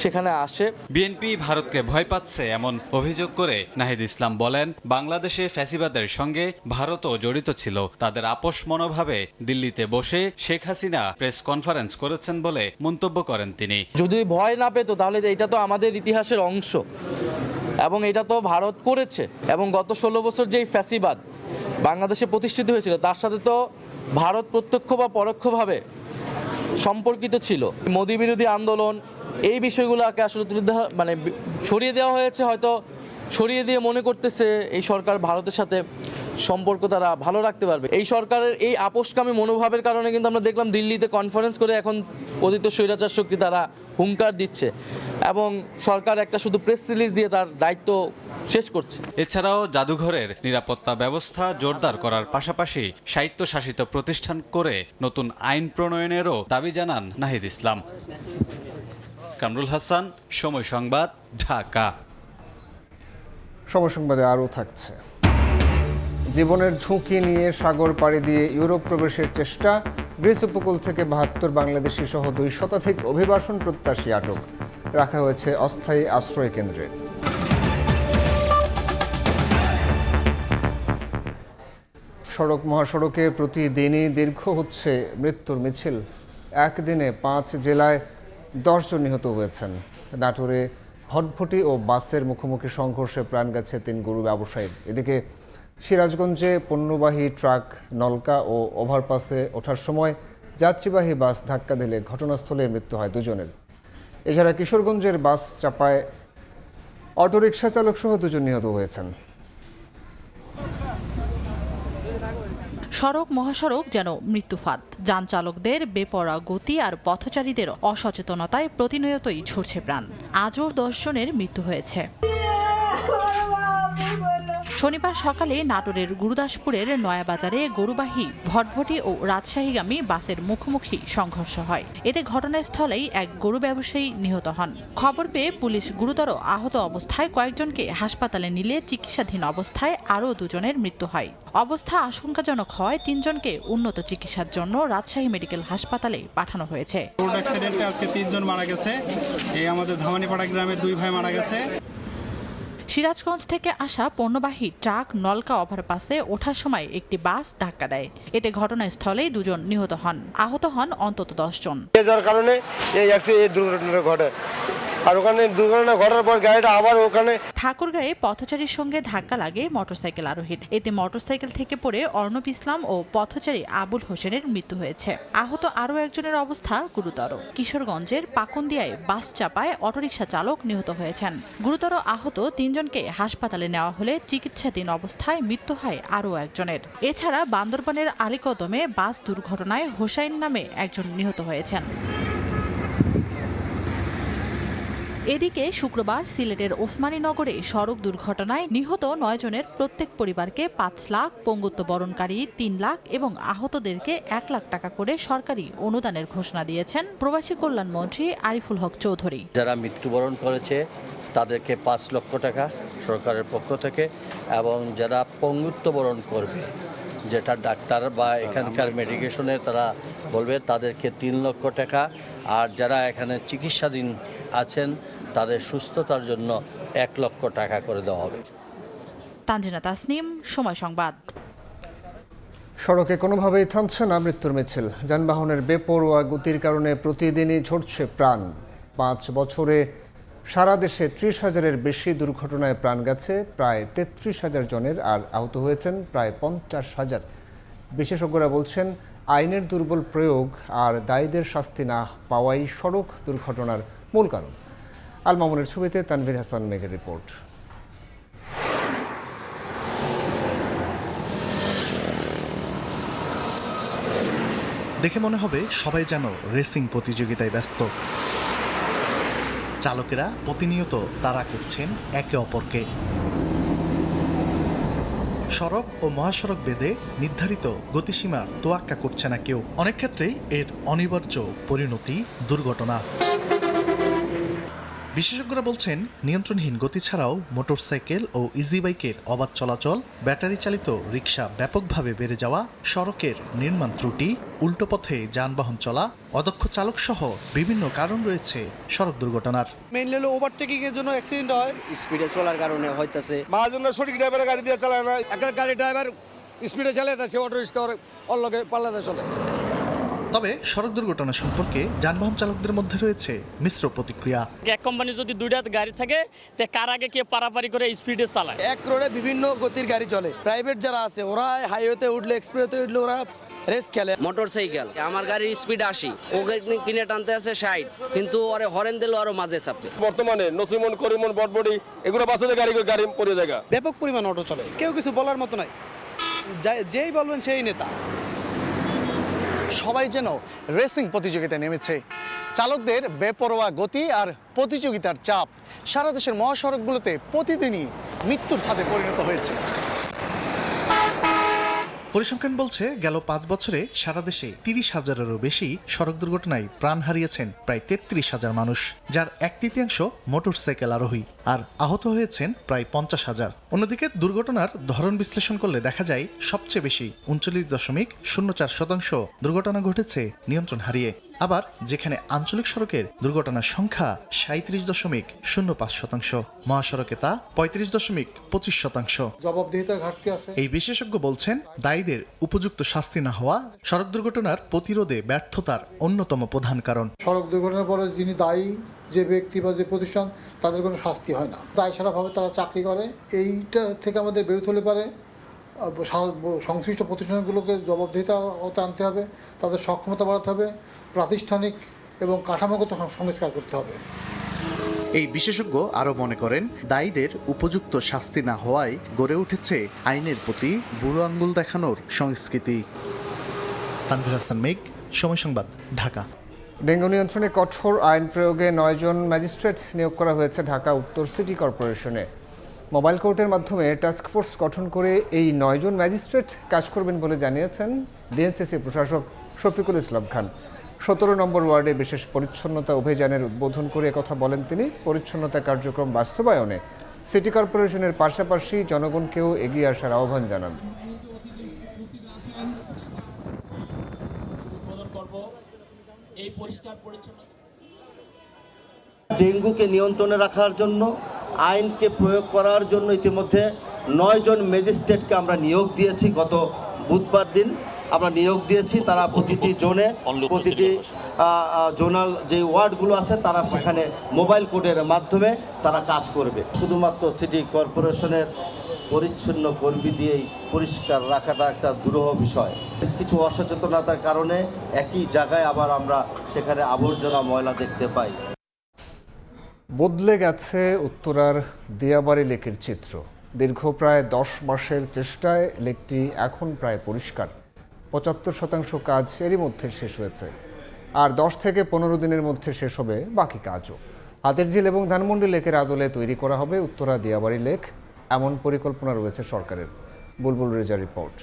Speaker 19: সেখানে আসে।
Speaker 18: বিএনপি ভারতকে ভয় পাচ্ছে এমন অভিযোগ করে নাহিদ ইসলাম বলেন, বাংলাদেশে ফ্যাসিবাদের সঙ্গে ভারতও জড়িত ছিল। তাদের আপোষ মনোভাবে দিল্লিতে বসে শেখ হাসিনা প্রেস কনফারেন্স করেছেন বলে মন্তব্য করেন তিনি।
Speaker 19: যদি ভয় না পেত তাহলে এটা তো আমাদের ইতিহাসের অংশ এবং এটা তো ভারত করেছে। এবং গত 16 বছর যেই ফ্যাসিবাদ বাংলাদেশে প্রতিষ্ঠিত হয়েছিল, তার সাথে তো ভারত প্রত্যক্ষ বা পরোক্ষভাবে সম্পর্কিত ছিল। মোদি বিরোধী আন্দোলন, এই বিষয়গুলোকে আসলে সরিয়ে দেওয়া হয়েছে। হয়তো সরিয়ে দিয়ে মনে করতেছে এই সরকার ভারতের সাথে সম্পর্ক তারা ভালো রাখতে পারবে। এই সরকারের এই আপোষকামী মনোভাবের কারণে কিন্তু আমরা দেখলাম দিল্লিতে কনফারেন্স করে এখন পতিত স্বৈরাচার শক্তি তারা হুঙ্কার দিচ্ছে এবং সরকার একটা শুধু প্রেস রিলিজ দিয়ে তার দায়িত্ব শেষ করছে।
Speaker 18: এছাড়াও জাদুঘরের নিরাপত্তা ব্যবস্থা জোরদার করার পাশাপাশি স্বায়ত্তশাসিত প্রতিষ্ঠান করে নতুন আইন প্রণয়নেরও দাবি জানান নাহিদ ইসলাম। কামরুল হাসান, সময় সংবাদ, ঢাকা।
Speaker 1: সময় সংবাদে আরও থাকছে, জীবনের ঝুঁকি নিয়ে সাগর পাড়ি দিয়ে ইউরোপ প্রবেশের চেষ্টা, গ্রিস উপকূল থেকে 72 বাংলাদেশি সহ 2 শতাধিক অভিবাসন প্রত্যাশী আটক, রাখা হয়েছে অস্থায়ী আশ্রয় কেন্দ্রে। সড়ক মহাসড়কে প্রতিদিনই দীর্ঘ হচ্ছে মৃত্যুর মিছিল। একদিনে 5 জেলায় 10 জন নিহত হয়েছেন। নাটোরে ভটভটি ও বাসের মুখোমুখি সংঘর্ষে প্রাণ গেছে 3 গরু ব্যবসায়ীর। এদিকে সিরাজগঞ্জে পণ্যবাহী ট্রাক নলকা ও ওভারপাসে ওঠার সময় যাত্রীবাহী বাস ধাক্কা দিলে ঘটনাস্থলে মৃত্যু হয় দুজনের। এছাড়া কিশোরগঞ্জের বাস চাপায় অটোরিকশা চালক সহ দুজন নিহত হয়েছেন।
Speaker 20: সড়ক মহাসড়ক যেন মৃত্যুফাত। যান চালকদের বেপরোয়া গতি আর পথচারীদের অসচেতনতায় প্রতিনিয়তই ঝরছে প্রাণ। আজও 10 জনের মৃত্যু হয়েছে। শনিবার সকালে নাটোরের গুরুদাসপুরের নয়াবাজারে গরুবাহী ভটভটি ও রাজশাহীগামী বাসের মুখোমুখি সংঘর্ষ হয়। এতে ঘটনাস্থলেই এক গরু ব্যবসায়ী নিহত হন। খবর পেয়ে পুলিশ গুরুতর আহত অবস্থায় কয়েকজনকে হাসপাতালে নিলে চিকিৎসাধীন অবস্থায় আরও 2 জনের মৃত্যু হয়। অবস্থা আশঙ্কাজনক হয় 3 জনকে উন্নত চিকিৎসার জন্য রাজশাহী মেডিকেল হাসপাতালে পাঠানো হয়েছে।
Speaker 21: রোড অ্যাক্সিডেন্টে আজকে 3 জন মারা গেছে। এই আমাদের ধামানিপাড়া গ্রামের 2 ভাই মারা গেছে।
Speaker 20: সিরাজগঞ্জ থেকে আসা পণ্যবাহী ট্রাক নলকা ওভারপাসে ওঠার সময় একটি বাস ধাক্কা দেয়। এতে ঘটনাস্থলেই 2 জন নিহত হন। আহত হন অন্তত 10 জন।
Speaker 22: যার কারণে এই দুর্ঘটনা ঘটে। আর ওখানে দুর্ঘটনা ঘটার পর গাড়িটা আবার ওখানে
Speaker 20: ঠাকুরগাঁয়ে পথচারীর সঙ্গে ধাক্কা লাগে মোটরসাইকেল আরোহীর। এতে মোটরসাইকেল থেকে পড়ে অর্ণব ইসলাম ও পথচারী আবুল হোসেনের মৃত্যু হয়েছে। আহত আরও একজনের অবস্থা গুরুতর। কিশোরগঞ্জের পাকুন্দিয়ায় বাস চাপায় অটোরিকশা চালক নিহত হয়েছেন। গুরুতর আহত 3 জনকে হাসপাতালে নেওয়া হলে চিকিৎসাধীন অবস্থায় মৃত্যু হয় আরও একজনের। এছাড়া বান্দরবানের আলীকদমে বাস দুর্ঘটনায় হোসাইন নামে একজন নিহত হয়েছেন। এদিকে শুক্রবার সিলেটের ওসমানীনগরে সড়ক দুর্ঘটনায় নিহত 9 জনের প্রত্যেক পরিবারকে 5 লাখ, পঙ্গুত্ব বরণকারী 3 লাখ এবং আহতদেরকে 1 লাখ টাকা করে সরকারি অনুদানের ঘোষণা দিয়েছেন প্রবাসী কল্যাণ মন্ত্রী আরিফুল হক চৌধুরী।
Speaker 23: যারা মৃত্যুবরণ করেছে তাদেরকে 5 লক্ষ টাকা সরকারের পক্ষ থেকে, এবং যারা পঙ্গুত্ব বরণ করবে, যেটা ডাক্তার বা এখানকার মেডিকেশনের তারা বলবে, তাদেরকে 3 লক্ষ টাকা, আর যারা এখানে চিকিৎসাধীন আছেন তাদের সুস্থতার জন্য 1 লক্ষ টাকা করে দেওয়া হবে।
Speaker 20: তানজিনা তাসনিম, সময় সংবাদ।
Speaker 1: সড়কে কোনোভাবেই থামছে না মৃত্যুর মিছিল। যানবাহনের বেপরোয়া গতির কারণে প্রতিদিনই ঝরছে প্রাণ। 5 বছরে সারা দেশে 30,000-এর বেশি দুর্ঘটনায় প্রাণ গেছে প্রায় 33,000 জনের, আর আহত হয়েছেন প্রায় 50,000। বিশেষজ্ঞরা বলছেন, আইনের দুর্বল প্রয়োগ আর দায়ীদের শাস্তি না পাওয়াই সড়ক দুর্ঘটনার মূল কারণ। আল মামুনের ছবিতে তানভীর হাসান মেঘের রিপোর্ট।
Speaker 24: দেখে মনে হবে সবাই যেন রেসিং প্রতিযোগিতায় ব্যস্ত। চালকেরা প্রতিনিয়ত তাড়া করছেন একে অপরকে। সড়ক ও মহাসড়ক বেঁধে নির্ধারিত গতিসীমার তোয়াক্কা করছে না কেউ। অনেক ক্ষেত্রেই এর অনিবার্য পরিণতি দুর্ঘটনা। বিশেষজ্ঞরা বলছেন, নিয়ন্ত্রণহীন গতি ছাড়াও মোটরসাইকেল ও ইজি বাইকের অবাধ চলাচল, ব্যাটারি চালিত রিকশা ব্যাপকভাবে বেড়ে যাওয়া, সড়কের নির্মাণ ত্রুটি, উল্টো পথে যানবাহন চলা, অদক্ষ চালক সহ বিভিন্ন কারণ রয়েছে সড়ক দুর্ঘটনার।
Speaker 25: মেইনলি হলো ওভারটেকিং এর জন্য অ্যাক্সিডেন্ট হয়,
Speaker 22: স্পিডে চলার কারণে হইতাছে।
Speaker 25: মাঝজন্য সঠিক ড্রাইভারের গাড়ি দিয়ে চালায় না, একটা গাড়ি ড্রাইভার স্পিডে চালাইতেছে, অটো রিক্সা ওর লগে পাল্লাতে চলে।
Speaker 24: তবে সড়ক দুর্ঘটনা সম্পর্কে যানবাহন চালকদের মধ্যে রয়েছে মিশ্র প্রতিক্রিয়া।
Speaker 26: এক কোম্পানি যদি 2টা গাড়ি থাকে তে কার আগে কে পারাপারি করে স্পিডে চালায়।
Speaker 25: এক রোডে বিভিন্ন গতির গাড়ি চলে। প্রাইভেট যারা আছে ওরা হাইওয়েতে উঠলে, এক্সপ্রেসে উঠলে ওরা রেস খেলে।
Speaker 27: মোটরসাইকেল আমার গাড়ির স্পিড 80, ওকে কিনে টানতে আছে 60, কিন্তু ওরে হরেন দিল আরো মাঝে চাপে।
Speaker 25: বর্তমানে নসিমন, করিমন, বটবডি এগুলো বাসে গাড়ি পড়ে জায়গা। ব্যাপক পরিমাণ অটো চলে, কেউ কিছু বলার মতো নাই, যেই বলবেন সেই নেতা।
Speaker 21: সবাই যেন রেসিং প্রতিযোগিতায় নেমেছে। চালকদের বেপরোয়া গতি আর প্রতিযোগিতার চাপ সারা দেশের মহাসড়কগুলোতে প্রতিদিনই মৃত্যুর ফাঁদে পরিণত হয়েছে।
Speaker 24: পরিসংখ্যান বলছে, গেল 5 বছরে সারা দেশে 30,000-এরও বেশি সড়ক দুর্ঘটনায় প্রাণ হারিয়েছেন প্রায় 33,000 মানুষ, যার 1/3 মোটরসাইকেল আরোহী, আর আহত হয়েছেন প্রায় 50,000। অন্যদিকে দুর্ঘটনার ধরন বিশ্লেষণ করলে দেখা যায়, সবচেয়ে বেশি 39.04% দুর্ঘটনা ঘটেছে নিয়ন্ত্রণ হারিয়ে। আবার যেখানে আঞ্চলিক সড়কের দুর্ঘটনার সংখ্যা 37.05%, মহাসড়কে তা 35.25%।
Speaker 28: জবাবদিহিতার ঘাটতি আছে।
Speaker 24: এই বিশেষজ্ঞ বলছেন, দায়ীদের উপযুক্ত শাস্তি না হওয়া সড়ক দুর্ঘটনার প্রতিরোধে ব্যর্থতার অন্যতম প্রধান কারণ।
Speaker 28: সড়ক দুর্ঘটনার পরে যিনি দায়ী, যে ব্যক্তি বা যে প্রতিষ্ঠান, তাদের কোনো শাস্তি হয় না, দায়ী সারাভাবে তারা চাকরি করে। এইটা থেকে আমাদের বেরোতে হলে পারে সংশ্লিষ্ট প্রতিষ্ঠানগুলোকে জবাবদিহিতার আওতায় আনতে হবে, তাদের সক্ষমতা বাড়াতে হবে, প্রাতিষ্ঠানিক এবং কাঠামোগত সংস্কার করতে হবে।
Speaker 24: এই বিশেষজ্ঞ আরও মনে করেন, দায়ীদের উপযুক্ত শাস্তি না হওয়ায় গড়ে উঠেছে আইনের প্রতি বুড়ো আঙ্গুল দেখানোর সংস্কৃতি। তানভীর হাসান মেঘ, সময় সংবাদ, ঢাকা।
Speaker 1: ডেঙ্গু নিয়ন্ত্রণে কঠোর আইন প্রয়োগে 9 জন ম্যাজিস্ট্রেট নিয়োগ করা হয়েছে ঢাকা উত্তর সিটি কর্পোরেশনে। মোবাইল কোর্টের মাধ্যমে টাস্কফোর্স গঠন করে এই 9 জন ম্যাজিস্ট্রেট কাজ করবেন বলে জানিয়েছেন ডিএনসিসি প্রশাসক শফিকুল ইসলাম খান। 17 নম্বর ওয়ার্ডে বিশেষ পরিচ্ছন্নতা অভিযানের উদ্বোধন করে কথা বলেন তিনি। পরিচ্ছন্নতা কার্যক্রম বাস্তবায়নে সিটি কর্পোরেশনের পাশাপাশি জনগণকেও এগিয়ে আসার আহ্বান জানান।
Speaker 23: ডেঙ্গুকে নিয়ন্ত্রণে রাখার জন্য, আইনকে প্রয়োগ করার জন্য ইতিমধ্যে 9 জন ম্যাজিস্ট্রেটকে আমরা নিয়োগ দিয়েছি। গত বুধবার দিন আমরা নিয়োগ দিয়েছি। তারা প্রতিটি জোনে, প্রতিটি জোনাল যে ওয়ার্ডগুলো আছে তারা সেখানে মোবাইল কোডের মাধ্যমে তারা কাজ করবে। শুধুমাত্র সিটি কর্পোরেশনের পরিচ্ছন্ন কর্মী দিয়েই পরিষ্কার রাখাটা একটা দুরূহ বিষয়। কিছু অসচেতনতার কারণে একই জায়গায় আবার আমরা সেখানে আবর্জনা ময়লা দেখতে পাই।
Speaker 1: বদলে গেছে উত্তরার দিয়াবাড়ি লেকের চিত্র। দীর্ঘ প্রায় 10 মাসের চেষ্টায় লেকটি এখন প্রায় পরিষ্কার। 75% কাজ এরই মধ্যে শেষ হয়েছে, আর 10 থেকে 15 দিনের মধ্যে শেষ হবে বাকি কাজও। হাতের ঝিল এবং ধানমন্ডি লেকের আদলে তৈরি করা হবে উত্তরা দিয়াবাড়ি লেক, এমন পরিকল্পনা রয়েছে সরকারের। বুলবুল রেজা রিপোর্ট।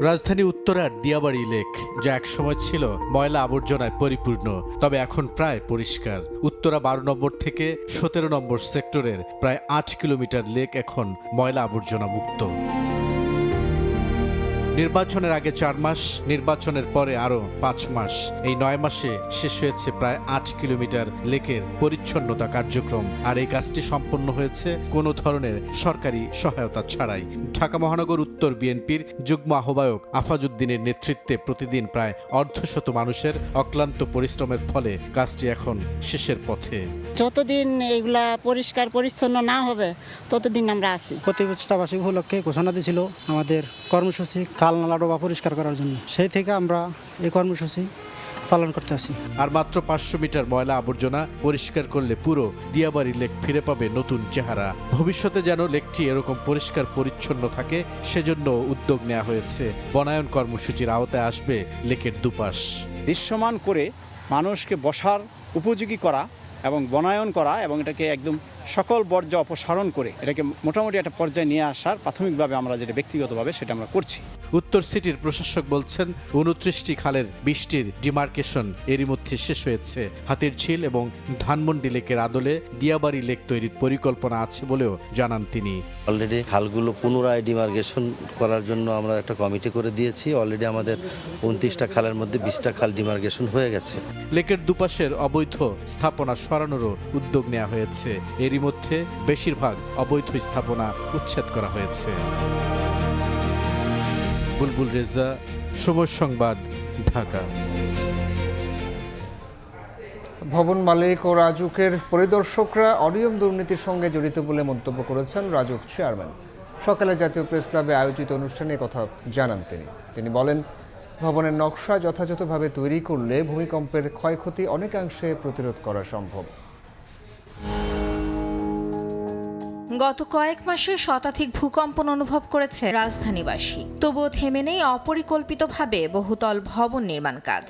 Speaker 9: রাজধানী উত্তরার দিয়াবাড়ি লেক, যা একসময় ছিল ময়লা আবর্জনায় পরিপূর্ণ, তবে এখন প্রায় পরিষ্কার। উত্তরা 12 নম্বর থেকে 17 নম্বর সেক্টরের প্রায় 8 কিলোমিটার লেক এখন ময়লা আবর্জনা মুক্ত। নির্বাচনের আগে 4 মাস, নির্বাচনের পরে আরও 5 মাস, এই 9 মাসে শেষ হয়েছে প্রায় 8 কিলোমিটার লেকের পরিচ্ছন্নতা কার্যক্রম। আর এই কাজটি সম্পন্ন হয়েছে কোনো ধরনের সরকারি সহায়তা ছাড়াই। ঢাকা মহানগর উত্তর বিএনপির যুগ্ম আহ্বায়ক আফাজউদ্দিনের নেতৃত্বে প্রতিদিন প্রায় অর্ধশত মানুষের অক্লান্ত পরিশ্রমের ফলে কাজটি এখন শেষের পথে।
Speaker 2: যতদিন এগুলা পরিষ্কার পরিচ্ছন্ন না হবে ততদিন আমরা আছি।
Speaker 3: প্রতিষ্ঠাবার্ষিকী উপলক্ষে ঘোষণা দিয়েছিল আমাদের কর্মসূচি খাল নালা ডোবা পরিষ্কার করার জন্য, সেই থেকে আমরা এই কর্মসূচি পালন করতে আছি।
Speaker 9: আর মাত্র 500 মিটার ময়লা আবর্জনা পরিষ্কার করলে পুরো দিয়াবাড়ি লেক ফিরে পাবে নতুন চেহারা। ভবিষ্যতে যেন লেকটি এরকম পরিষ্কার পরিচ্ছন্ন থাকে, সেজন্য উদ্যোগ নেওয়া হয়েছে। বনায়ন কর্মসূচির আওতায় আসবে লেকের দুপাশ।
Speaker 4: দৃশ্যমান করে মানুষকে বসার উপযোগী করা এবং বনায়ন করা এবং এটাকে একদম সকল বর্জ্য অপসারণ করে এটাকে মোটামুটি একটা পর্যায়ে নিয়ে আসার প্রাথমিকভাবে আমরা যেটা ব্যক্তিগতভাবে সেটা আমরা করছি।
Speaker 9: উত্তর সিটির প্রশাসক বলছেন 29টি খালের 20টির ডিমার্কেশন এরই মধ্যে শেষ হয়েছে। হাতির ঝিল এবং ধানমন্ডি লেকের আদলে দিয়াবাড়ি লেক তৈরির পরিকল্পনা আছে বলেও জানান তিনি।
Speaker 23: অলরেডি খালগুলো পুনরায় ডিমার্কেশন করার জন্য আমরা একটা কমিটি করে দিয়েছি। অলরেডি আমাদের 29টা খালের মধ্যে 20টা খাল ডিমার্কেশন হয়ে গেছে।
Speaker 9: লেকের দুপাশের অবৈধ স্থাপনা সরানোরও উদ্যোগ নেওয়া হয়েছে। এরই মধ্যে বেশিরভাগ অবৈধ স্থাপনা উচ্ছেদ করা হয়েছে। বুলবুল রেজা, সময় সংবাদ, ঢাকা।
Speaker 1: ভবন মালিক ও রাজুকের পরিদর্শকরা অনিয়ম দুর্নীতির সঙ্গে জড়িত বলে মন্তব্য করেছেন রাজুক চেয়ারম্যান। সকালে জাতীয় প্রেস ক্লাবে আয়োজিত অনুষ্ঠানে কথা জানান তিনি বলেন, ভবনের নকশা যথাযথভাবে তৈরি করলে ভূমিকম্পের ক্ষয়ক্ষতি অনেকাংশে প্রতিরোধ করা সম্ভব।
Speaker 5: গত কয়েক মাসে শতাধিক ভূকম্পন অনুভব করেছে রাজধানীবাসী, তবুও থেমে নেই অপরিকল্পিতভাবে বহুতল ভবন নির্মাণ কাজ।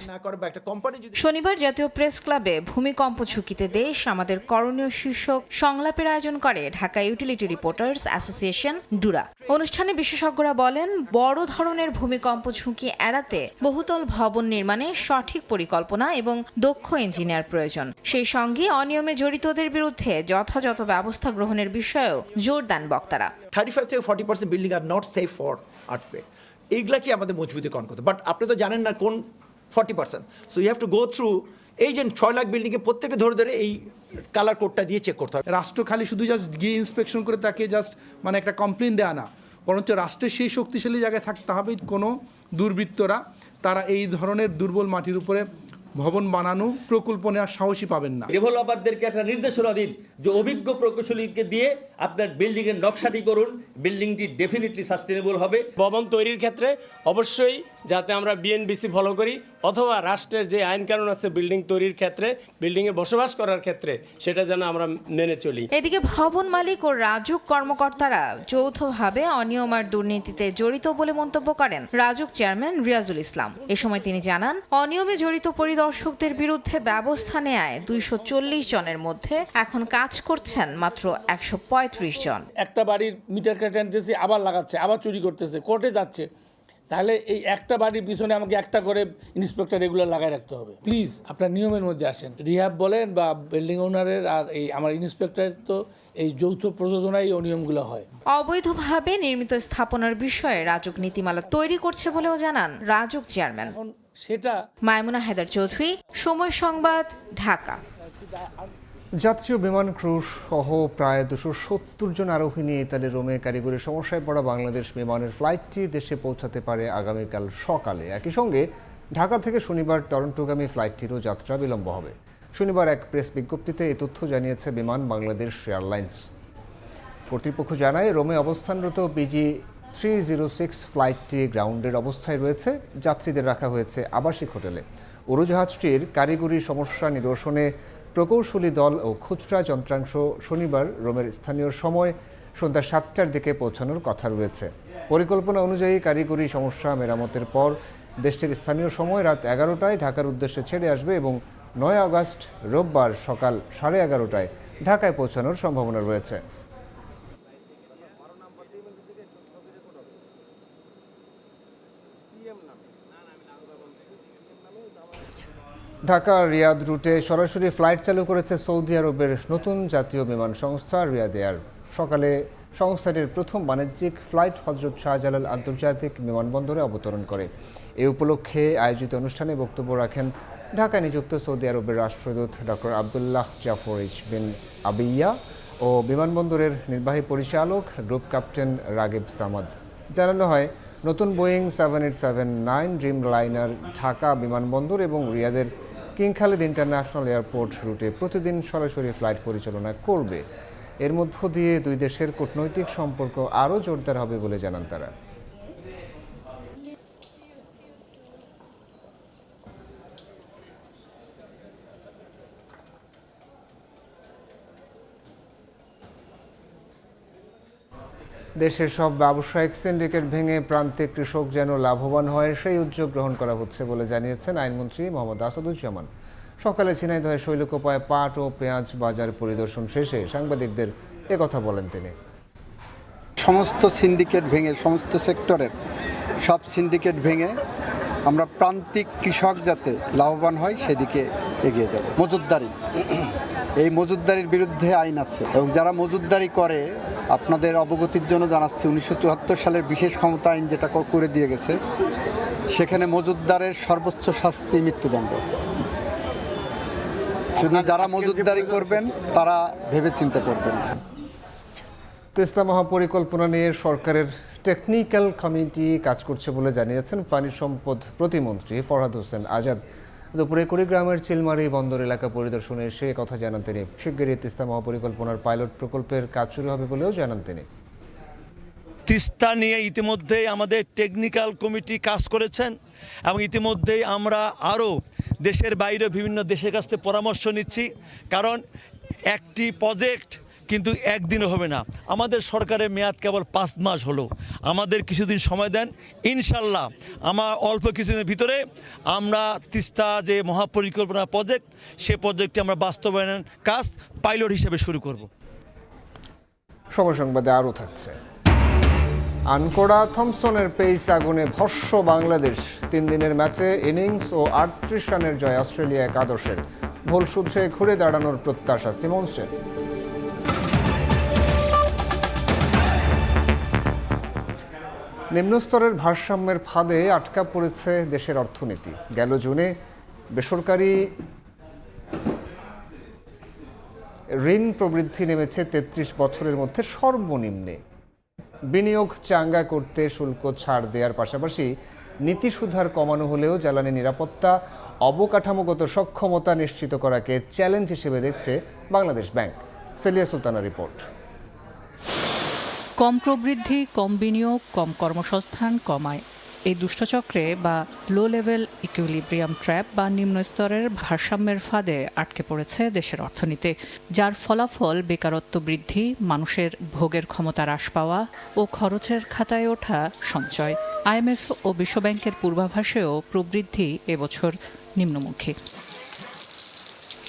Speaker 5: শনিবার জাতীয় প্রেস ক্লাবে ভূমিকম্প ঝুঁকিতে দেশ, আমাদের করণীয় শীর্ষক সংলাপের আয়োজন করে Dhaka utility reporters association dura. অনুষ্ঠানে বিশেষজ্ঞরা বলেন, বড় ধরনের ভূমিকম্প ঝুঁকি এড়াতে বহুতল ভবন নির্মাণে সঠিক পরিকল্পনা এবং দক্ষ ইঞ্জিনিয়ার প্রয়োজন। সেই সঙ্গে অনিয়মে জড়িতদের বিরুদ্ধে যথাযথ ব্যবস্থা গ্রহণের বিষয়েও জোর দেন বক্তারা।
Speaker 6: 35 থেকে 40% building are not safe for earthquake. এইগুলা কি আমাদের মজবুতিকরণ করতে, বাট আপনি তো জানেন না কোন 40%। So you have to go through এই যে 6 লাখ বিল্ডিংয়ে প্রত্যেকটা ধরে ধরে এই কালার কোডটা দিয়ে চেক করতে হবে।
Speaker 7: রাষ্ট্র খালি শুধু জাস্ট গিয়ে ইন্সপেকশন করে তাকে জাস্ট মানে একটা কমপ্লেন দেয়া না, বরঞ্চ রাষ্ট্রের সেই শক্তিশালী জায়গায় থাকতে হবে কোনো দুর্বৃত্তরা তারা এই ধরনের দুর্বল মাটির উপরে ভবন বানানো প্রকল্প নেওয়ার সাহসী পাবেন না।
Speaker 8: ডেভেলপারদেরকে একটা নির্দেশনা দিন যে অভিজ্ঞ প্রকৌশলীকে দিয়ে আপনার বিল্ডিংয়ের নকশাটি করুন, বিল্ডিংটি ডেফিনেটলি সাস্টেনেবল হবে।
Speaker 26: ভবন তৈরির ক্ষেত্রে অবশ্যই যাতে আমরা বিএনবিসি ফলো করি অথবা রাষ্ট্রের যে আইন কানুন আছে বিল্ডিং তৈরির ক্ষেত্রে, বিল্ডিংয়ে বসবাস করার ক্ষেত্রে সেটা যেন আমরা মেনে চলি।
Speaker 5: এদিকে ভবন মালিক ও রাজুক কর্মকর্তারা যৌথভাবে অনিয়ম আর দুর্নীতিতে জড়িত বলে মন্তব্য করেন রাজুক চেয়ারম্যান রিয়াজুল ইসলাম। এ সময় তিনি জানান, অনিয়মে জড়িত পরিদর্শকদের বিরুদ্ধে ব্যবস্থা নেয় 240 জনের মধ্যে এখন কাজ করছেন মাত্র 135 জন।
Speaker 10: একটা বাড়ির মিটার কেটে আনতেছে, আবার লাগাচ্ছে, আবার চুরি করতেছে, কোর্টে যাচ্ছে। তাহলে এই একটা বাড়ির পিছনে আমাকে একটা করে ইন্সপেক্টর রেগুলার লাগাই রাখতে হবে। প্লিজ আপনার নিয়মের মধ্যে আসেন। রিহ্যাব বলেন বা বিল্ডিং ওনারের আর এই আমার ইন্সপেক্টরের তো এই যৌথ প্রযোজনায় এই নিয়মগুলো হয়।
Speaker 5: অবৈধভাবে নির্মিত স্থাপনার বিষয়ে রাজুক নীতিমালা তৈরি করছে বলেও জানান রাজুক চেয়ারম্যান।
Speaker 10: সেটা
Speaker 5: মাইমুনা হায়দার চৌধুরী, সময় সংবাদ, ঢাকা।
Speaker 1: যাত্রীয় বিমান ক্রু সহ প্রায় 270 জন আরোহী নিয়ে ইতালির রোমে কারিগরি সমস্যায় পড়া বাংলাদেশ বিমানের ফ্লাইটটি দেশে পৌঁছাতে পারে আগামীকাল সকালে। একই সঙ্গে ঢাকা থেকে শনিবার টরন্টোগামী ফ্লাইটটিরও যাত্রা বিলম্ব হবে। শনিবার এক প্রেস বিজ্ঞপ্তিতে এই তথ্য জানিয়েছে বিমান বাংলাদেশ এয়ারলাইন্স কর্তৃপক্ষ। জানায়, রোমে অবস্থানরত BG 306 ফ্লাইটটি গ্রাউন্ডের অবস্থায় রয়েছে। যাত্রীদের রাখা হয়েছে আবাসিক হোটেলে। উড়োজাহাজটির কারিগরি সমস্যা নিরসনে প্রকৌশলী দল ও খুচরা যন্ত্রাংশ শনিবার রোমের স্থানীয় সময় সন্ধ্যা 7টার দিকে পৌঁছানোর কথা রয়েছে। পরিকল্পনা অনুযায়ী কারিগরি সমস্যা মেরামতের পর দেশটির স্থানীয় সময় রাত 11টায় ঢাকার উদ্দেশ্যে ছেড়ে আসবে এবং 9 আগস্ট রোববার সকাল 11:30টায় ঢাকায় পৌঁছানোর সম্ভাবনা রয়েছে। ঢাকা রিয়াদ রুটে সরাসরি ফ্লাইট চালু করেছে সৌদি আরবের নতুন জাতীয় বিমান সংস্থা রিয়াদ এয়ার। সকালে সংস্থাটির প্রথম বাণিজ্যিক ফ্লাইট হজরত শাহজালাল আন্তর্জাতিক বিমানবন্দরে অবতরণ করে। এ উপলক্ষে আয়োজিত অনুষ্ঠানে বক্তব্য রাখেন ঢাকায় নিযুক্ত সৌদি আরবের রাষ্ট্রদূত ডক্টর আবদুল্লাহ জাফর বিন আবিয়া ও বিমানবন্দরের নির্বাহী পরিচালক গ্রুপ ক্যাপ্টেন রাগিব সামাদ। জানানো হয়, নতুন বোয়িং 787-9 ড্রিম লাইনার ঢাকা বিমানবন্দর এবং রিয়াদের কিং খালিদ ইন্টারন্যাশনাল এয়ারপোর্ট রুটে প্রতিদিন সরাসরি ফ্লাইট পরিচালনা করবে। এর মধ্য দিয়ে দুই দেশের কূটনৈতিক সম্পর্ক আরও জোরদার হবে বলে জানান তারা। দেশের সব ব্যবসায়িক সিন্ডিকেট ভেঙে প্রান্তিক কৃষক যেন লাভবান হয় সেই উদ্যোগ গ্রহণ করা হচ্ছে বলে জানিয়েছেন আইনমন্ত্রী মোহাম্মদ আসাদুজ্জামান। সকালে ঝিনাইদহে শৈলকুপায় পাট ও পেঁয়াজ বাজার পরিদর্শন শেষে সাংবাদিকদের একথা বলেন তিনি।
Speaker 11: সমস্ত সিন্ডিকেট ভেঙে, সমস্ত সেক্টরের সব সিন্ডিকেট ভেঙে আমরা প্রান্তিক কৃষক যাতে লাভবান হয় সেদিকে এগিয়ে যাব। মজুতদারি, এই মজুতদারির বিরুদ্ধে আইন আছে এবং যারা মজুতদারি করে আপনাদের অবগতির জন্য জানাচ্ছি 1974 সালের বিশেষ ক্ষমতা আইন যেটা করে দিয়ে গেছে, সেখানে মজুতদারের সর্বোচ্চ শাস্তি মৃত্যুদণ্ড। শুধু যারা মজুতদারি করবেন তারা ভেবে চিন্তা করবেন।
Speaker 1: তিস্তা মহাপরিকল্পনা নিয়ে সরকারের টেকনিক্যাল কমিটি কাজ করছে বলে জানিয়েছেন পানি সম্পদ প্রতিমন্ত্রী ফরহাদ হোসেন আজাদ। দুপুরে কুড়িগ্রামের চিলমারি বন্দর এলাকা পরিদর্শনে এসে কথা জানান তিনি। শিগগিরই তিস্তা মহাপরিকল্পনার পাইলট প্রকল্পের কাজ শুরু হবে বলেও জানান তিনি।
Speaker 12: তিস্তা নিয়ে ইতিমধ্যেই আমাদের টেকনিক্যাল কমিটি কাজ করেছেন এবং ইতিমধ্যেই আমরা আরও দেশের বাইরে বিভিন্ন দেশের কাছ থেকে পরামর্শ নিচ্ছি, কারণ একটি প্রজেক্ট কিন্তু একদিনও হবে না। আমাদের সরকারের মেয়াদ কেবল 5 মাস হলো, আমাদের কিছুদিন সময় দেন। ইনশাল্লাহ আমার অল্প কিছুদিনের ভিতরে আমরা তিস্তা যে মহাপরিকল্পনা প্রজেক্ট, সে প্রজেক্টটি আমরা বাস্তবায়নের কাজ পাইলট হিসেবে শুরু করব।
Speaker 1: সময় সংবাদে আরও থাকছে। আনকোড়া থমসনের পেস আগুনে ভস্ম বাংলাদেশ। 3 দিনের ম্যাচে ইনিংস ও 38 রানের জয় অস্ট্রেলিয়া একাদশের। ভুল শুধরে ঘুরে দাঁড়ানোর প্রত্যাশা সিমন্সের। নিম্নস্তরের ভারসাম্যের ফাঁদে আটকা পড়েছে দেশের অর্থনীতি। গেল জুনে বেসরকারি ঋণ প্রবৃদ্ধি নেমেছে 33 বছরের মধ্যে সর্বনিম্নে। বিনিয়োগ চাঙ্গা করতে শুল্ক ছাড় দেওয়ার পাশাপাশি নীতি সুধার কমানো হলেও জ্বালানি নিরাপত্তা, অবকাঠামোগত সক্ষমতা নিশ্চিত করাকে চ্যালেঞ্জ হিসেবে দেখছে বাংলাদেশ ব্যাংক। সেলিয়া সুলতানা রিপোর্ট।
Speaker 13: কম প্রবৃদ্ধি, কম বিনিয়োগ, কম কর্মসংস্থান, কমায় এই দুষ্টচক্রে বা লো লেভেল ইকুইলিব্রিয়াম ট্র্যাপ বা নিম্ন স্তরের ভারসাম্যের ফাঁদে আটকে পড়েছে দেশের অর্থনীতি, যার ফলাফল বেকারত্ব বৃদ্ধি, মানুষের ভোগের ক্ষমতা হ্রাস পাওয়া ও খরচের খাতায় ওঠা সঞ্চয়। IMF ও বিশ্বব্যাংকের পূর্বাভাসেও প্রবৃদ্ধি এবছর নিম্নমুখী।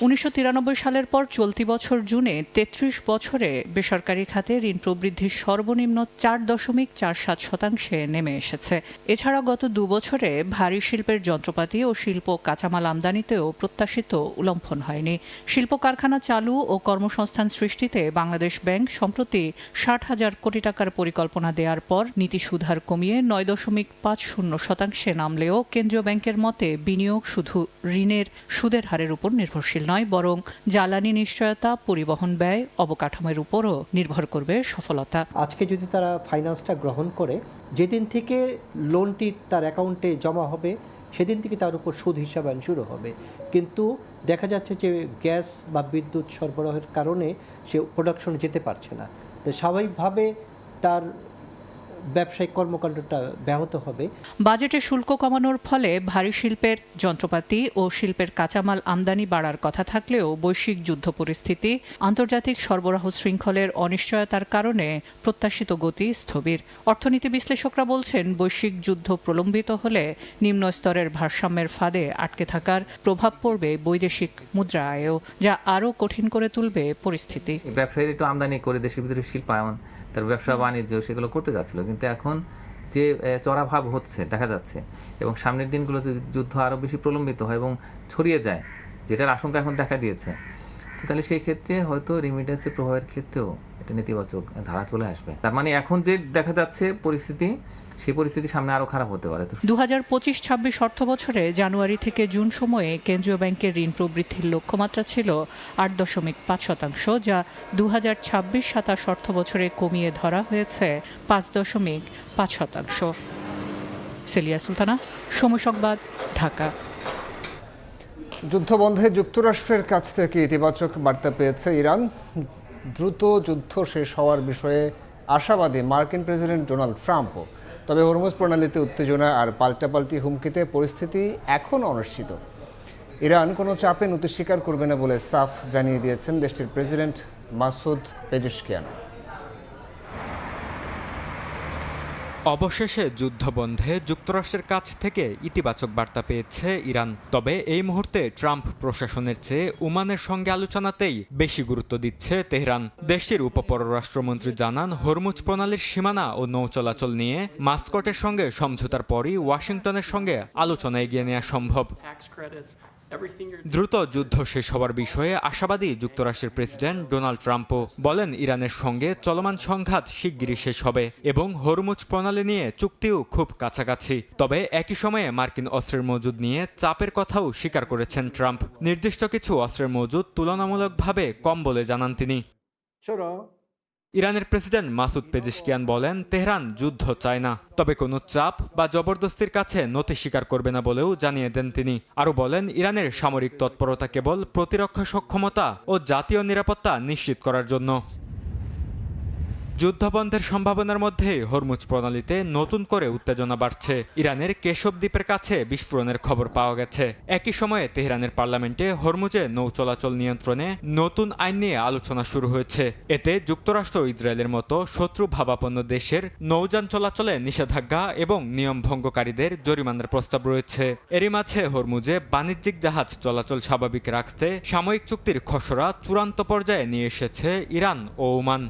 Speaker 13: 1993 সালের পর চলতি বছর জুনে 33 বছরে বেসরকারি খাতে ঋণ প্রবৃদ্ধি সর্বনিম্ন 4.47% নেমে এসেছে। এছাড়া গত 2 বছরে ভারী শিল্পের যন্ত্রপাতি ও শিল্প কাঁচামাল আমদানিতেও প্রত্যাশিত উল্লম্ফন হয়নি। শিল্প কারখানা চালু ও কর্মসংস্থান সৃষ্টিতে বাংলাদেশ ব্যাংক সম্প্রতি 60,000 কোটি টাকার পরিকল্পনা দেওয়ার পর নীতি সুদহার কমিয়ে 9.50% নামলেও কেন্দ্রীয় ব্যাংকের মতে বিনিয়োগ শুধু ঋণের সুদের হারের উপর নির্ভরশীল নয়, বরং জ্বালানি নিশ্চয়তা, পরিবহন ব্যয়, অবকাঠামোর উপরও নির্ভর করবে সফলতা।
Speaker 14: আজকে যদি তারা ফাইন্যান্সটা গ্রহণ করে, যেদিন থেকে লোনটি তার অ্যাকাউন্টে জমা হবে সেদিন থেকে তার উপর সুদ হিসাবায়ন শুরু হবে। কিন্তু দেখা যাচ্ছে যে গ্যাস বা বিদ্যুৎ সরবরাহের কারণে সে প্রোডাকশনে যেতে পারছে না, তো স্বাভাবিকভাবে তার ব্যবসায়িক কর্মকাণ্ডটা ব্যাহত হবে।
Speaker 13: বাজেটে শুল্ক কমানোর ফলে ভারী শিল্পের যন্ত্রপাতি ও শিল্পের কাঁচামাল আমদানি বাড়ার কথা থাকলেও বৈশ্বিক যুদ্ধ পরিস্থিতি, আন্তর্জাতিক সরবরাহ শৃঙ্খলের অনিশ্চয়তার কারণে প্রত্যাশিত গতি স্থবির। অর্থনীতি বিশ্লেষকরা বলছেন, বৈশ্বিক যুদ্ধ প্রলম্বিত হলে নিম্ন স্তরের ভারসাম্যের ফাঁদে আটকে থাকার প্রভাব পড়বে বৈদেশিক মুদ্রা আয়েও, যা আরও কঠিন করে তুলবে পরিস্থিতি।
Speaker 15: ব্যবসায়ীরা একটু আমদানি করে দেশের ভিতরে শিল্পায়ন, তার ব্যবসা বাণিজ্য সেগুলো করতে যাচ্ছিল, কিন্তু এখন যে চড়াভাব হচ্ছে দেখা যাচ্ছে এবং সামনের দিনগুলোতে যুদ্ধ আরও বেশি প্রলম্বিত হয় এবং ছড়িয়ে যায়, যেটার আশঙ্কা এখন দেখা দিয়েছে, তাহলে সেই ক্ষেত্রে হয়তো রেমিটেন্সের প্রভাবের ক্ষেত্রেও একটা নেতিবাচক ধারা চলে আসবে। তার মানে এখন যে দেখা যাচ্ছে পরিস্থিতি, সেই পরিস্থিতি সামনে আরও খারাপ হতে পারে।
Speaker 13: 2025-26 অর্থ বছরে জানুয়ারি থেকে জুন সময়ে কেন্দ্রীয় ব্যাংকের ঋণ প্রবৃদ্ধির লক্ষ্যমাত্রা ছিল 8.5%, যা 2026-27 অর্থ বছরে কমিয়ে ধরা হয়েছে 5.5%। সেলিয়া সুলতানা, সময় সংবাদ, ঢাকা।
Speaker 1: যুদ্ধবন্ধে যুক্তরাষ্ট্রের কাছ থেকে ইতিবাচক বার্তা পেয়েছে ইরান। দ্রুত যুদ্ধ শেষ হওয়ার বিষয়ে আশাবাদী মার্কিন প্রেসিডেন্ট ডোনাল্ড ট্রাম্পও। তবে হরমুজ প্রণালীতে উত্তেজনা আর পাল্টাপাল্টি হুমকিতে পরিস্থিতি এখনও অনিশ্চিত। ইরান কোনো চাপে নতি স্বীকার করবে না বলে সাফ জানিয়ে দিয়েছেন দেশটির প্রেসিডেন্ট মাসুদ পেজেশকিয়ান।
Speaker 9: অবশেষে যুদ্ধবন্ধে যুক্তরাষ্ট্রের কাছ থেকে ইতিবাচক বার্তা পেয়েছে ইরান। তবে এই মুহূর্তে ট্রাম্প প্রশাসনের চেয়ে ওমানের সঙ্গে আলোচনাতেই বেশি গুরুত্ব দিচ্ছে তেহরান। দেশটির উপপররাষ্ট্রমন্ত্রী জানান, হরমুজ প্রণালীর সীমানা ও নৌ চলাচল নিয়ে মাস্কটের সঙ্গে সমঝোতার পরই ওয়াশিংটনের সঙ্গে আলোচনা এগিয়ে নেওয়া সম্ভব। দ্রুত যুদ্ধ শেষ হওয়ার বিষয়ে আশাবাদী যুক্তরাষ্ট্রের প্রেসিডেন্ট ডোনাল্ড ট্রাম্পও বলেন, ইরানের সঙ্গে চলমান সংঘাত শিগগিরই শেষ হবে এবং হরমুজ প্রণালী নিয়ে চুক্তিও খুব কাছাকাছি। তবে একই সময়ে মার্কিন অস্ত্রের মজুদ নিয়ে চাপের কথাও স্বীকার করেছেন ট্রাম্প। নির্দিষ্ট কিছু অস্ত্রের মজুদ তুলনামূলকভাবে কম বলে জানান তিনি। ইরানের প্রেসিডেন্ট মাসুদ পেজেশকিয়ান বলেন, তেহরান যুদ্ধ চায় না, তবে কোনো চাপ বা জবরদস্তির কাছে নতি স্বীকার করবে না বলেও জানিয়ে দেন তিনি। আরও বলেন, ইরানের সামরিক তৎপরতা কেবল প্রতিরক্ষা সক্ষমতা ও জাতীয় নিরাপত্তা নিশ্চিত করার জন্য। যুদ্ধবন্ধের সম্ভাবনার মধ্যে হরমুজ প্রণালীতে নতুন করে উত্তেজনা বাড়ছে। ইরানের কেশব দ্বীপের কাছে বিস্ফোরণের খবর পাওয়া গেছে। একই সময়ে তেহরানের পার্লামেন্টে হরমুজে নৌ চলাচল নিয়ন্ত্রণে নতুন আইন নিয়ে আলোচনা শুরু হয়েছে। এতে যুক্তরাষ্ট্র ও ইসরায়েলের মতো শত্রু ভাবাপন্ন দেশের নৌযান চলাচলে নিষেধাজ্ঞা এবং নিয়ম ভঙ্গকারীদের জরিমানার প্রস্তাব রয়েছে। এরই মাঝে হরমুজে বাণিজ্যিক জাহাজ চলাচল স্বাভাবিক রাখতে সাময়িক চুক্তির খসড়া চূড়ান্ত পর্যায়ে নিয়ে এসেছে ইরান ও ওমান।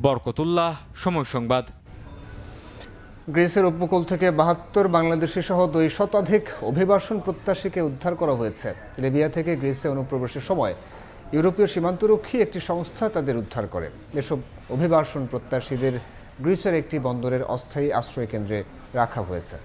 Speaker 9: বরকতুল্লাহ, সময় সংবাদ।
Speaker 1: গ্রিসের উপকূল থেকে 72 বাংলাদেশি সহ 2 শতাধিক অভিবাসন প্রত্যাশীকে উদ্ধার করা হয়েছে। লিবিয়া থেকে গ্রিসে অনুপ্রবেশের সময় ইউরোপীয় সীমান্তরক্ষী একটি সংস্থা তাদের উদ্ধার করে। এসব অভিবাসন প্রত্যাশীদের গ্রিসের একটি বন্দরের অস্থায়ী আশ্রয় কেন্দ্রে রাখা হয়েছে।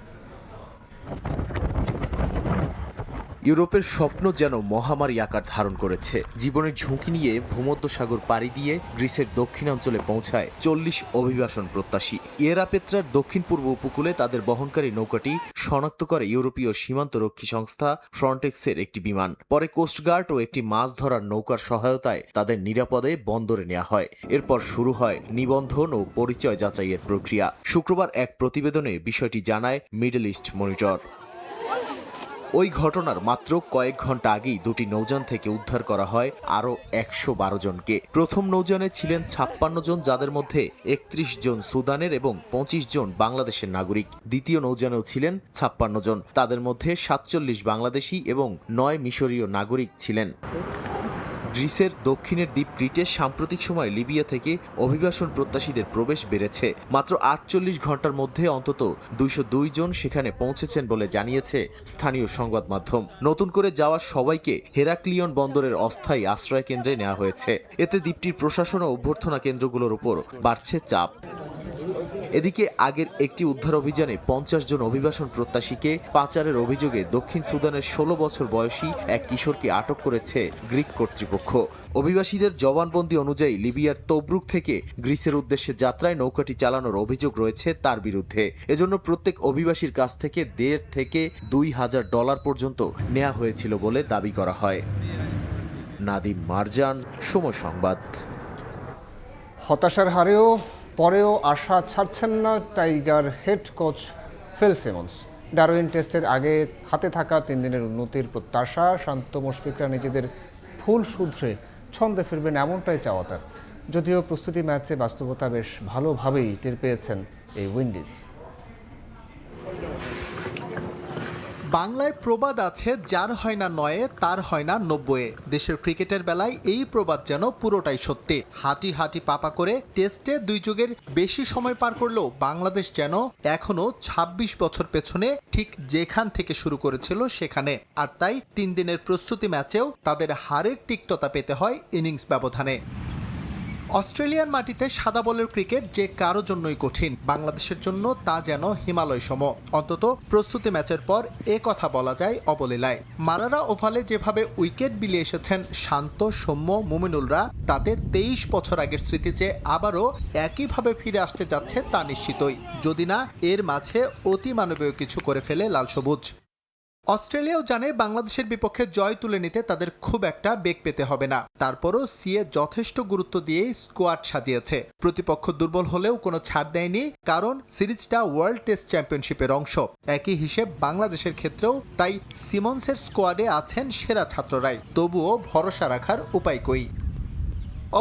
Speaker 16: ইউরোপের স্বপ্ন যেন মহামারী আকার ধারণ করেছে। জীবনের ঝুঁকি নিয়ে ভূমধ্যসাগর পাড়ি দিয়ে গ্রিসের দক্ষিণাঞ্চলে পৌঁছায় 40 অভিবাসন প্রত্যাশী। ইয়েরা পেত্রার দক্ষিণ পূর্ব উপকূলে তাদের বহনকারী নৌকাটি শনাক্ত করে ইউরোপীয় সীমান্তরক্ষী সংস্থা ফ্রন্টেক্সের একটি বিমান। পরে কোস্টগার্ড ও একটি মাছ ধরার নৌকার সহায়তায় তাদের নিরাপদে বন্দরে নেওয়া হয়। এরপর শুরু হয় নিবন্ধন ও পরিচয় যাচাইয়ের প্রক্রিয়া। শুক্রবার এক প্রতিবেদনে বিষয়টি জানায় মিডল ইস্ট মনিটর। ওই ঘটনার মাত্র কয়েক ঘন্টা আগেই দুটি নৌযান থেকে উদ্ধার করা হয় আরও 112 জনকে। প্রথম নৌযানে ছিলেন 56 জন, যাদের মধ্যে 31 জন সুদানের এবং 25 জন বাংলাদেশের নাগরিক। দ্বিতীয় নৌযানেও ছিলেন 56 জন, তাদের মধ্যে 47 বাংলাদেশি এবং 9 মিশরীয় নাগরিক ছিলেন। গ্রিসের দক্ষিণের দ্বীপ ক্রিটে সাম্প্রতিক সময় লিবিয়া থেকে অভিবাসন প্রত্যাশীদের প্রবেশ বেড়েছে। মাত্র 48 ঘন্টার মধ্যে অন্তত 202 জন সেখানে পৌঁছেছেন বলে জানিয়েছে স্থানীয় সংবাদ মাধ্যম। নতুন করে যাওয়া সবাইকে হেরাক্লিয়ন বন্দরের অস্থায়ী আশ্রয় কেন্দ্রে নেওয়া হয়েছে। এতে দ্বীপটির প্রশাসন ও অভ্যর্থনা কেন্দ্রগুলোর উপর বাড়ছে চাপ। এদিকে আগের একটি উদ্ধার অভিযানে 50 জন অভিবাসন প্রত্যাশীকে পাচারের অভিযোগে দক্ষিণ সুদানের 16 বছর বয়সী এক কিশোরকে আটক করেছে গ্রিক কর্তৃপক্ষ। অভিবাসীদের জবানবন্দি অনুযায়ী লিবিয়ার তবরুক থেকে গ্রিসের উদ্দেশ্যে যাত্রায় নৌকাটি চালানোর অভিযোগ রয়েছে তার বিরুদ্ধে। এজন্য প্রত্যেক অভিবাসীর কাছ থেকে $1,500 থেকে $2,000 পর্যন্ত নেওয়া হয়েছিল বলে দাবি করা হয়। নাদিম মারজান, সময় সংবাদ।
Speaker 1: হতাশার পরেও আশা ছাড়ছেন না tiger head coach Phil Simmons. Darwin টেস্টের আগে হাতে থাকা 3 দিনের উন্নতির প্রত্যাশা, শান্ত মুশফিকরা নিজেদের ভুল শুধরে ছন্দে ফিরবেন এমনটাই চাওয়া তার। যদিও প্রস্তুতি ম্যাচে বাস্তবতা বেশ ভালোভাবেই টের পেয়েছেন এই উইন্ডিজ।
Speaker 24: বাংলায় প্রবাদ আছে, যার হয় না 9 তার হয় না 90। দেশের ক্রিকেটের বেলায় এই প্রবাদ যেন পুরোটাই সত্যি। হাঁটি হাঁটি পাপা করে টেস্টে 2 যুগের বেশি সময় পার করলেও বাংলাদেশ যেন এখনো 26 বছর পেছনে, ঠিক যেখান থেকে শুরু করেছিল সেখানে। আর তাই 3 দিনের প্রস্তুতি ম্যাচেও তাদের হারের তিক্ততা পেতে হয় ইনিংস ব্যবধানে। অস্ট্রেলিয়ার মাটিতে সাদা বলের ক্রিকেট যে কারো জন্যই কঠিন, বাংলাদেশের জন্য তা যেন হিমালয় সম। অন্তত প্রস্তুতি ম্যাচের পর এ কথা বলা যায় অবলীলায়। মারারা ওভালে যেভাবে উইকেট বিলিয়ে এসেছেন শান্ত, সৌম্য, মুমিনুলরা, তাতে 23 বছর আগের স্মৃতি যে আবারও একইভাবে ফিরে আসতে যাচ্ছে তা নিশ্চিতই, যদি না এর মাঝে অতি মানবীয় কিছু করে ফেলে লাল সবুজ। অস্ট্রেলিয়াও জানে বাংলাদেশের বিপক্ষে জয় তুলে নিতে তাদের খুব একটা বেগ পেতে হবে না। তারপরও সিএ যথেষ্ট গুরুত্ব দিয়েই স্কোয়াড সাজিয়েছে। প্রতিপক্ষ দুর্বল হলেও কোনো ছাড় দেয়নি, কারণ সিরিজটা ওয়ার্ল্ড টেস্ট চ্যাম্পিয়নশিপের অংশ। একই হিসেব বাংলাদেশের ক্ষেত্রেও, তাই সিমন্সের স্কোয়াডে আছেন সেরা ছাত্ররাই। তবুও ভরসা রাখার উপায় কই।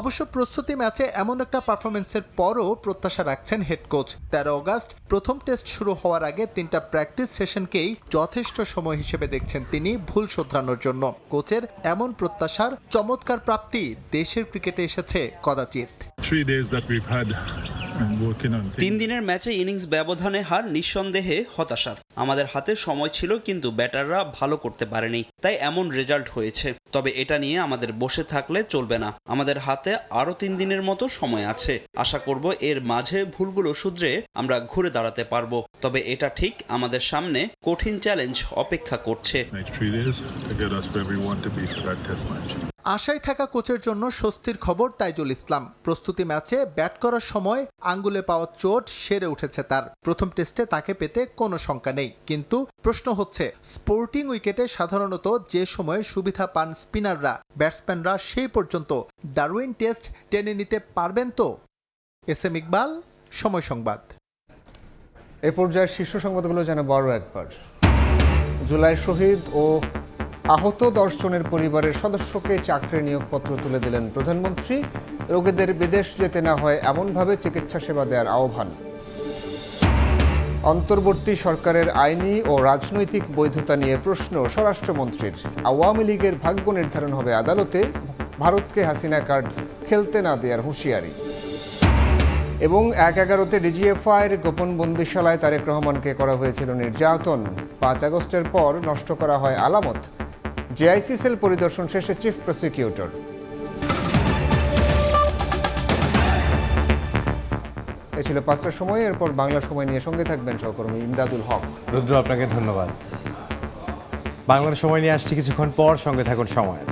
Speaker 24: অবশ্য প্রস্তুতি ম্যাচে এমন একটা পারফরমেন্সের পরও প্রত্যাশা রাখছেন হেড কোচ। 13 অগাস্ট প্রথম টেস্ট শুরু হওয়ার আগে 3টা প্র্যাকটিস সেশনকেই যথেষ্ট সময় হিসেবে দেখছেন তিনি ভুল শোধরানোর জন্য। কোচের এমন প্রত্যাশার চমৎকার প্রাপ্তি দেশের ক্রিকেটে এসেছে কদাচিৎ।
Speaker 17: 3 দিনের ম্যাচে ইনিংস ব্যবধানে হার নিঃসন্দেহে হতাশার। আমাদের হাতে সময় ছিল, কিন্তু ব্যাটাররা ভালো করতে পারেনি, তাই এমন রেজাল্ট হয়েছে। তবে এটা নিয়ে আমাদের বসে থাকলে চলবে না। আমাদের হাতে আরো 3 দিনের মতো সময় আছে। আশা করব এর মাঝে ভুলগুলো শুধরে আমরা ঘুরে দাঁড়াতে পারবো। তবে এটা ঠিক, আমাদের সামনে কঠিন চ্যালেঞ্জ অপেক্ষা করছে।
Speaker 24: আশায় থাকা কোচের জন্য স্বস্তির খবর তাইজুল ইসলাম। প্রস্তুতি ম্যাচে ব্যাট করার সময় আঙ্গুলে পাওয়া চোট সেরে উঠেছে তার। প্রথম টেস্টে তাকে পেতে কোনো শঙ্কা নেই, কিন্তু প্রশ্ন হচ্ছে স্পোর্টিং উইকেটে সাধারণত যে সময়ে সুবিধা পান স্পিনাররা, ব্যাটসম্যানরা সেই পর্যন্ত ডারউইন টেস্ট টেনে নিতে পারবেন তো? এস.এম. ইকবাল, সময় সংবাদ।
Speaker 1: এ পর্যায়ের শীর্ষ সংবাদগুলো জানাবো আরও একবার। জুলাই শহীদ ও আহত 10 জনের পরিবারের সদস্যকে চাকরি নিয়োগপত্র তুলে দিলেন প্রধানমন্ত্রী। রোগীদের বিদেশ যেতে না হয় এমনভাবে চিকিৎসা সেবা দেওয়ার আহ্বান। অন্তর্বর্তী সরকারের আইনি ও রাজনৈতিক বৈধতা নিয়ে প্রশ্ন স্বরাষ্ট্রমন্ত্রীর। আওয়ামী লীগের ভাগ্য নির্ধারণ হবে আদালতে, ভারতকে হাসিনা কার্ড খেলতে না দেওয়ার হুঁশিয়ারি। এবং 1/11-তে ডিজিএফআইয়ের গোপন বন্দিশালায় তারেক রহমানকে করা হয়েছিল নির্যাতন। 5 আগস্টের পর নষ্ট করা হয় আলামত। জেআইসি সেল পরিদর্শন শেষে চিফ প্রসিকিউটর। এই ছিল 5টার সময়। এরপর বাংলা সময় নিয়ে সঙ্গে থাকবেন সহকর্মী ইমদাদুল হক।
Speaker 18: রুদ্র, আপনাকে ধন্যবাদ। বাংলার সময় নিয়ে আসছি কিছুক্ষণ পর, সঙ্গে থাকুন সময়ের।